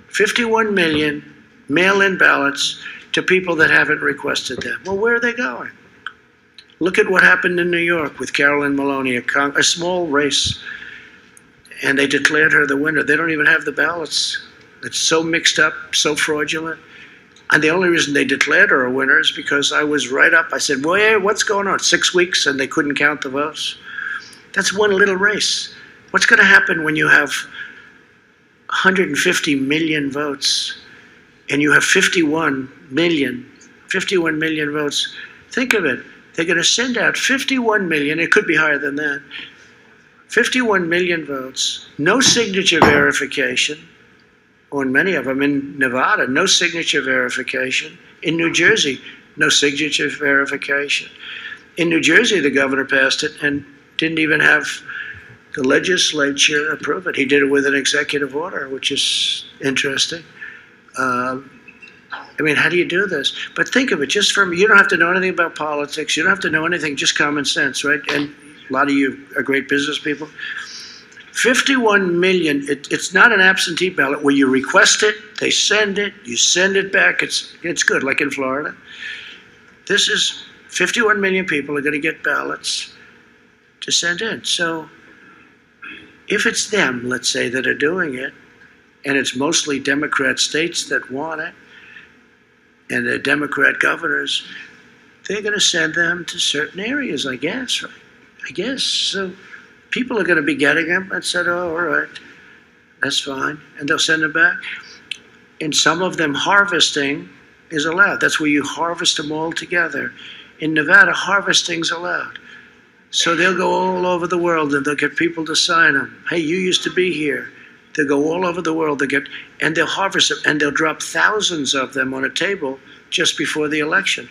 51 million mail-in ballots to people that haven't requested them. Well, where are they going? Look at what happened in New York with Carolyn Maloney, a small race, and they declared her the winner. They don't even have the ballots. It's so mixed up, so fraudulent. And the only reason they declared her a winner is because I was right up. I said, well, yeah, what's going on? 6 weeks and they couldn't count the votes? That's one little race. What's going to happen when you have 150 million votes and you have 51 million votes? Think of it. They're going to send out 51 million, it could be higher than that, 51 million votes, no signature verification on many of them. In Nevada, no signature verification. In New Jersey, no signature verification. In New Jersey, the governor passed it and didn't even have the legislature approve it. He did it with an executive order, which is interesting. I mean, how do you do this? But think of it, just from, you don't have to know anything about politics. You don't have to know anything, just common sense, right? And a lot of you are great business people. 51 million, it's not an absentee ballot where you request it, they send it, you send it back. It's good, like in Florida. This is 51 million people are going to get ballots to send in. So if it's them, let's say, that are doing it, and it's mostly Democrat states that want it, and the Democrat governors, they're going to send them to certain areas, I guess, right? I guess. So people are going to be getting them and said, oh, all right, that's fine. And they'll send them back. And some of them, harvesting is allowed. That's where you harvest them all together. In Nevada, harvesting's allowed. So they'll go all over the world and they'll get people to sign them. Hey, you used to be here. They'll go all over the world, and they'll harvest them, and they'll drop thousands of them on a table just before the election.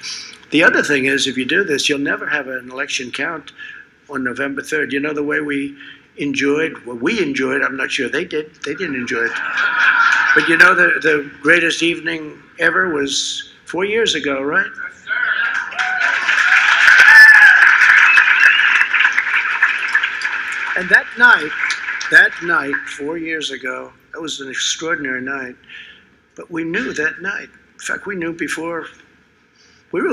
The other thing is, if you do this, you'll never have an election count on November 3rd. You know the way we enjoyed, I'm not sure they did. They didn't enjoy it. But you know the greatest evening ever was 4 years ago, right? Yes, sir. And that night, 4 years ago, that was an extraordinary night. But we knew that night. In fact, we really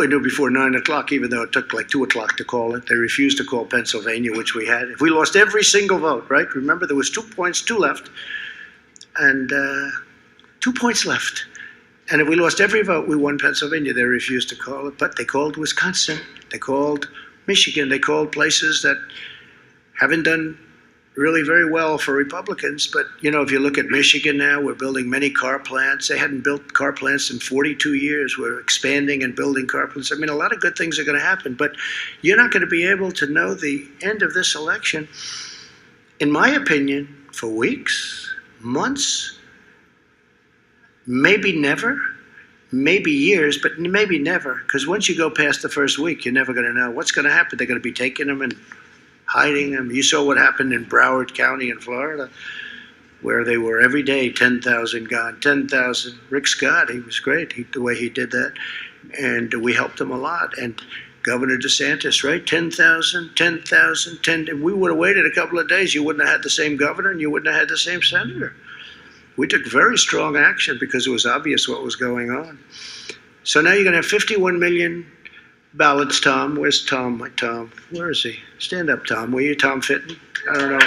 knew before 9 o'clock, even though it took like 2 o'clock to call it. They refused to call Pennsylvania, which we had. If we lost every single vote, right? Remember, there was 2 points, 2 left, and 2 points left. And if we lost every vote, we won Pennsylvania. They refused to call it, but they called Wisconsin. They called Michigan. They called places that haven't done really very well for Republicans. But, you know, if you look at Michigan now, we're building many car plants. They hadn't built car plants in 42 years. We're expanding and building car plants. I mean, a lot of good things are going to happen, but you're not going to be able to know the end of this election, in my opinion, for weeks, months, maybe never, maybe years, but maybe never. Because once you go past the first week, you're never going to know what's going to happen. They're going to be taking them and hiding them. You saw what happened in Broward County in Florida, where they were every day, 10,000 gone, 10,000. Rick Scott, he was great, the way he did that. And we helped him a lot. And Governor DeSantis, right? 10,000, 10,000, 10. If we would have waited a couple of days, you wouldn't have had the same governor and you wouldn't have had the same senator. We took very strong action because it was obvious what was going on. So now you're going to have 51 million ballots, Tom. Where's Tom? My Tom. Where is he? Stand up, Tom. Were you Tom Fitton? I don't know.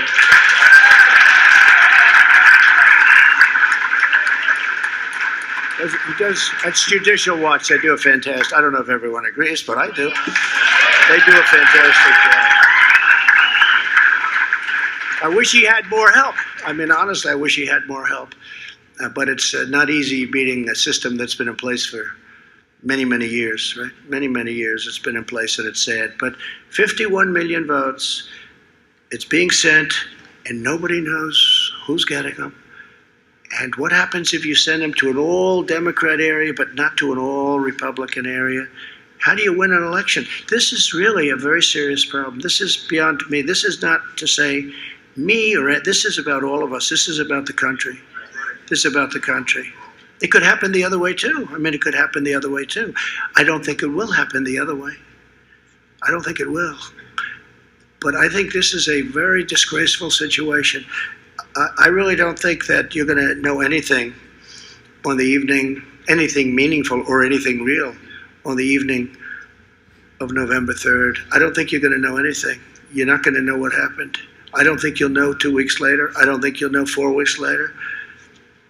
That's Judicial Watch. They do a fantastic, I don't know if everyone agrees, but I do. They do a fantastic job. I wish he had more help. I mean, honestly, I wish he had more help. But it's not easy beating a system that's been in place for many, many years, right? Many, many years it's been in place, and it's sad. But 51 million votes, it's being sent, and nobody knows who's getting them. And what happens if you send them to an all-Democrat area but not to an all-Republican area? How do you win an election? This is really a very serious problem. This is beyond me. This is not to say me or this is about all of us. This is about the country. This is about the country. It could happen the other way too. I mean, it could happen the other way too. I don't think it will happen the other way. I don't think it will. But I think this is a very disgraceful situation. I really don't think that you're going to know anything on the evening, anything meaningful or anything real on the evening of November 3rd. I don't think you're going to know anything. You're not going to know what happened. I don't think you'll know 2 weeks later. I don't think you'll know 4 weeks later.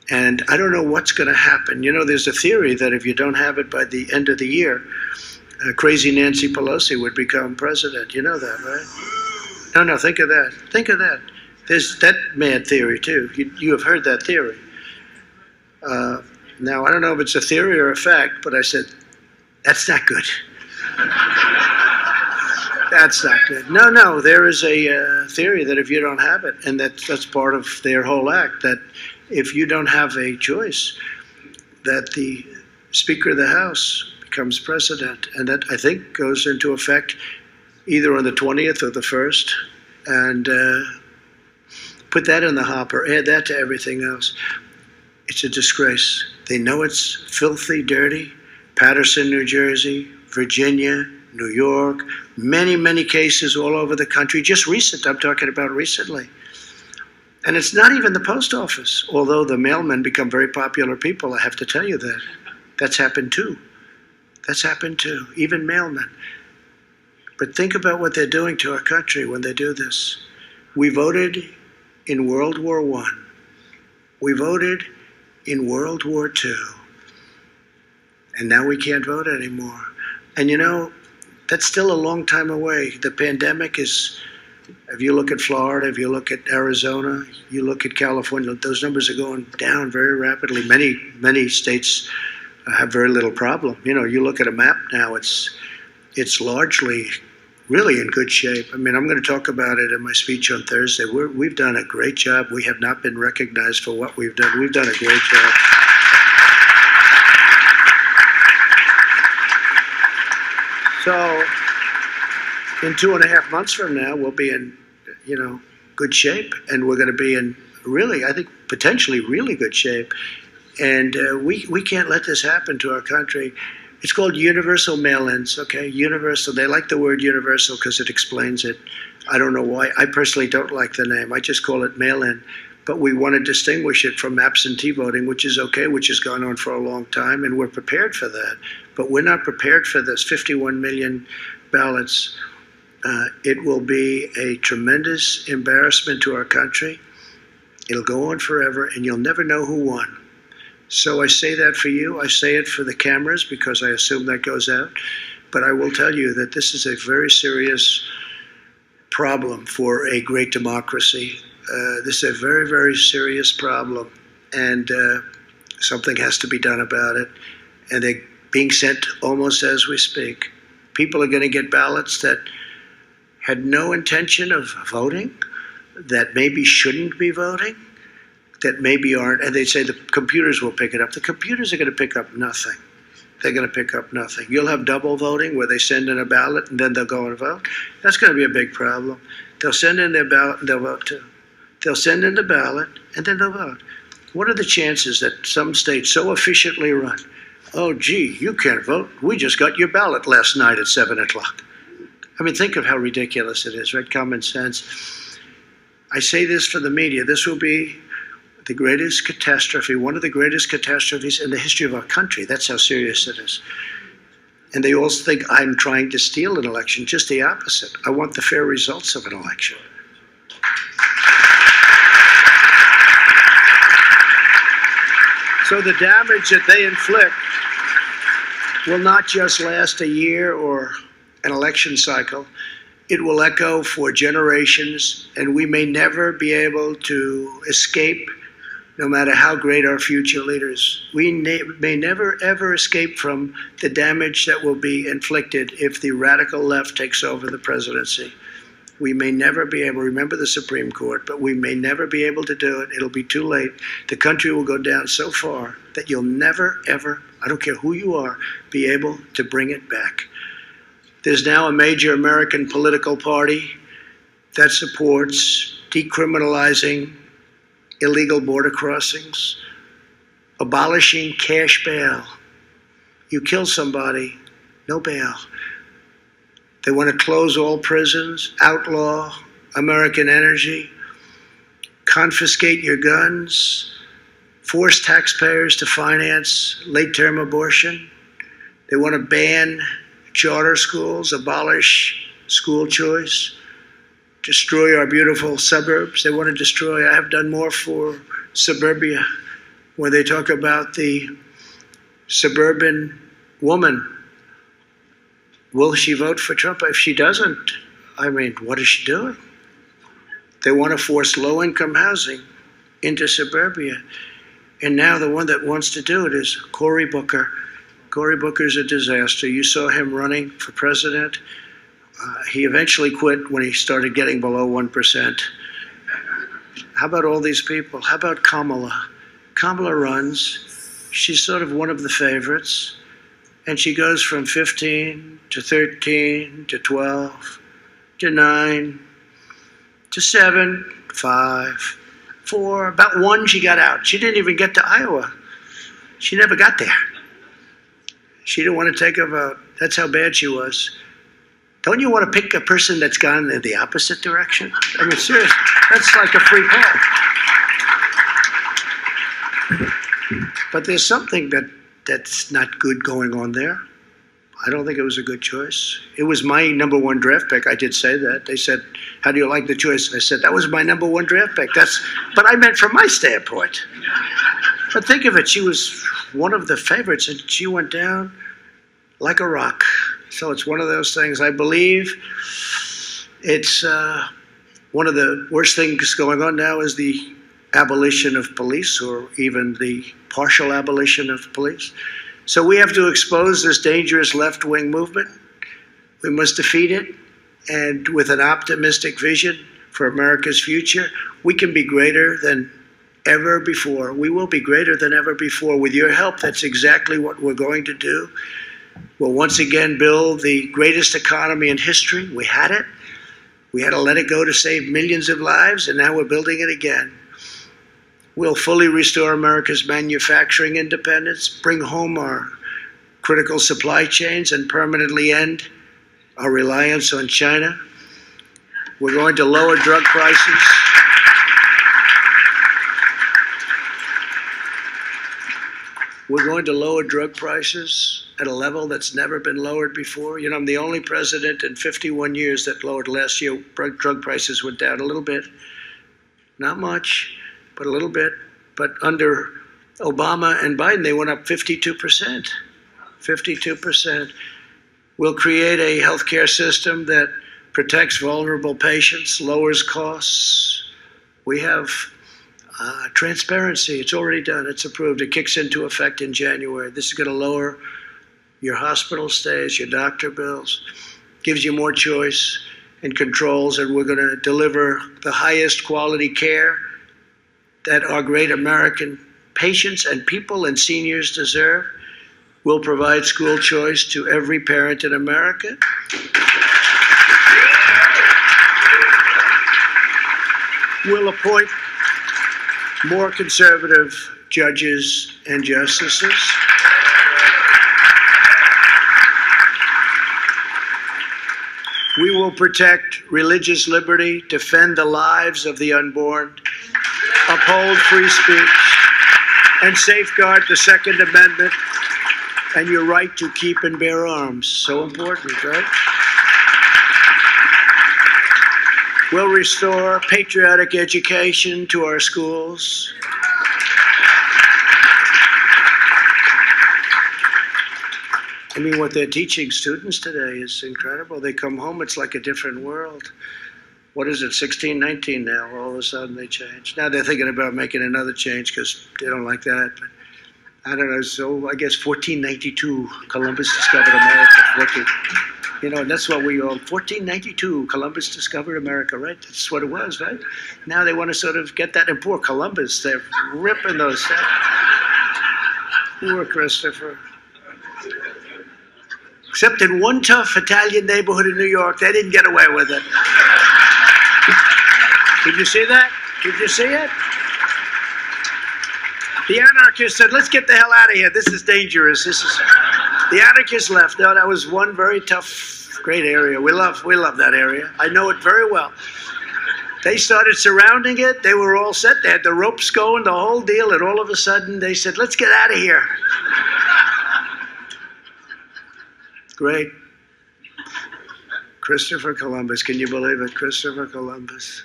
And I don't know what's going to happen. You know, there's a theory that if you don't have it by the end of the year, crazy Nancy Pelosi would become president. You know that, right? No, think of that. Think of that. There's that mad theory, too. You have heard that theory. Now, I don't know if it's a theory or a fact, but I said, that's not good. That's not good. No, there is a theory that if you don't have it, and that's part of their whole act, that if you don't have a choice, that the Speaker of the House becomes president. And that, I think, goes into effect either on the 20th or the 1st. And put that in the hopper, add that to everything else. It's a disgrace. They know it's filthy, dirty. Paterson, New Jersey, Virginia, New York, many cases all over the country. Just recent, I'm talking about recently. And it's not even the post office, although the mailmen become very popular people, I have to tell you that. That's happened too. That's happened too, even mailmen. But think about what they're doing to our country when they do this. We voted in World War I. We voted in World War II. And now we can't vote anymore. And you know, that's still a long time away. The pandemic is, if you look at Florida, if you look at Arizona, you look at California, those numbers are going down very rapidly. Many states have very little problem. You know, you look at a map now, it's largely really in good shape. I mean, I'm going to talk about it in my speech on Thursday. We've done a great job. We have not been recognized for what we've done. We've done a great job. So in 2.5 months from now, we'll be in, good shape, and we're going to be in really, I think, potentially really good shape. And we can't let this happen to our country. It's called universal mail-ins, okay? Universal. They like the word universal because it explains it. I don't know why. I personally don't like the name. I just call it mail-in. But we want to distinguish it from absentee voting, which is okay, which has gone on for a long time, and we're prepared for that. But we're not prepared for this. 51 million ballots. It will be a tremendous embarrassment to our country. It'll go on forever, and you'll never know who won. So I say that for you. I say it for the cameras because I assume that goes out. But I will tell you that this is a very serious problem for a great democracy. This is a very, very serious problem, and something has to be done about it. And they're being sent almost as we speak. People are going to get ballots that had no intention of voting, that maybe shouldn't be voting, that maybe aren't, and they say the computers will pick it up. The computers are going to pick up nothing. They're going to pick up nothing. You'll have double voting where they send in a ballot and then they'll go and vote. That's going to be a big problem. They'll send in their ballot and they'll vote too. They'll send in the ballot and then they'll vote. What are the chances that some states so efficiently run? Oh, gee, you can't vote. We just got your ballot last night at 7 o'clock. I mean, think of how ridiculous it is, right? Common sense. I say this for the media. This will be the greatest catastrophe, one of the greatest catastrophes in the history of our country. That's how serious it is. And they all think I'm trying to steal an election. Just the opposite. I want the fair results of an election. So the damage that they inflict will not just last a year or an election cycle. It will echo for generations, and we may never be able to escape, no matter how great our future leaders. We may never, ever escape from the damage that will be inflicted if the radical left takes over the presidency. We may never be able, remember the Supreme Court, but we may never be able to do it. It'll be too late. The country will go down so far that you'll never, ever, I don't care who you are, be able to bring it back. There's now a major American political party that supports decriminalizing illegal border crossings, abolishing cash bail. You kill somebody, no bail. They want to close all prisons, outlaw American energy, confiscate your guns, force taxpayers to finance late-term abortion. They want to ban charter schools, abolish school choice, destroy our beautiful suburbs. They want to destroy, I have done more for suburbia, where they talk about the suburban woman. Will she vote for Trump? If she doesn't, I mean, what is she doing? They want to force low-income housing into suburbia. And now the one that wants to do it is Cory Booker. Cory Booker's a disaster. You saw him running for president. He eventually quit when he started getting below 1%. How about all these people? How about Kamala? Kamala runs. She's sort of one of the favorites. And she goes from 15 to 13 to 12 to 9 to 7, 5, 4. About 1 she got out. She didn't even get to Iowa. She never got there. She didn't want to take a vote. That's how bad she was. Don't you want to pick a person that's gone in the opposite direction? I mean, seriously, that's like a free call. But there's something that's not good going on there. I don't think it was a good choice. It was my #1 draft pick. I did say that. They said, how do you like the choice? I said, that was my #1 draft pick. But I meant from my standpoint. But think of it, she was one of the favorites, and she went down like a rock. So it's one of those things. I believe it's one of the worst things going on now is the abolition of police, or even the partial abolition of police. So we have to expose this dangerous left-wing movement. We must defeat it, and with an optimistic vision for America's future, we can be greater than ever before. We will be greater than ever before. With your help, that's exactly what we're going to do. We'll once again build the greatest economy in history. We had it. We had to let it go to save millions of lives, and now we're building it again. We'll fully restore America's manufacturing independence, bring home our critical supply chains, and permanently end our reliance on China. We're going to lower drug prices. We're going to lower drug prices at a level that's never been lowered before. You know, I'm the only president in 51 years that lowered. Last year, drug prices went down a little bit. Not much, but a little bit. But under Obama and Biden, they went up 52%. 52%. We'll create a healthcare system that protects vulnerable patients, lowers costs. We have transparency. It's already done. It's approved. It kicks into effect in January. This is going to lower your hospital stays, your doctor bills, gives you more choice and controls, and we're going to deliver the highest quality care that our great American patients and people and seniors deserve. We'll provide school choice to every parent in America. We'll appoint more conservative judges and justices. We will protect religious liberty, defend the lives of the unborn, uphold free speech, and safeguard the Second Amendment and your right to keep and bear arms. So important, right? We'll restore patriotic education to our schools. I mean, what they're teaching students today is incredible. They come home, it's like a different world. What is it, 16, 19 now? All of a sudden they change. Now they're thinking about making another change because they don't like that. But I don't know, so I guess 1492, Columbus discovered America. You know, and that's what we all, 1492, Columbus discovered America, right? That's what it was, right? Now they want to sort of get that, and poor Columbus, they're ripping those. Poor Christopher. Except in one tough Italian neighborhood in New York, they didn't get away with it. Did you see that? Did you see it? The anarchists said, let's get the hell out of here. This is dangerous. The anarchists left. No, that was one very tough, great area. We love that area. I know it very well. They started surrounding it. They were all set. They had the ropes going, the whole deal. And all of a sudden, they said, let's get out of here. Great. Christopher Columbus. Can you believe it? Christopher Columbus.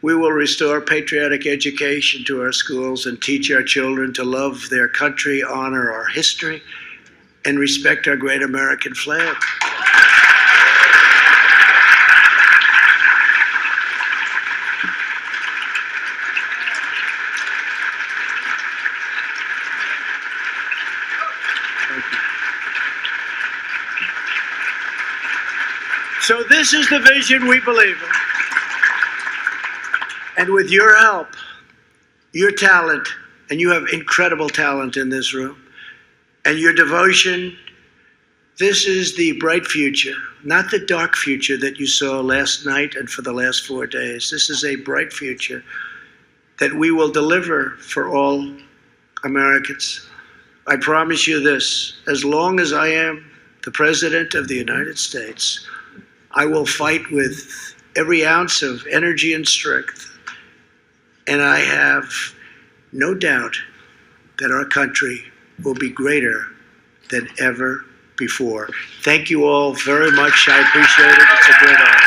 We will restore patriotic education to our schools and teach our children to love their country, honor our history, and respect our great American flag. So this is the vision we believe in. And with your help, your talent, and you have incredible talent in this room, and your devotion, this is the bright future, not the dark future that you saw last night and for the last 4 days. This is a bright future that we will deliver for all Americans. I promise you this, as long as I am the President of the United States, I will fight with every ounce of energy and strength. And I have no doubt that our country will be greater than ever before. Thank you all very much. I appreciate it. It's a great honor.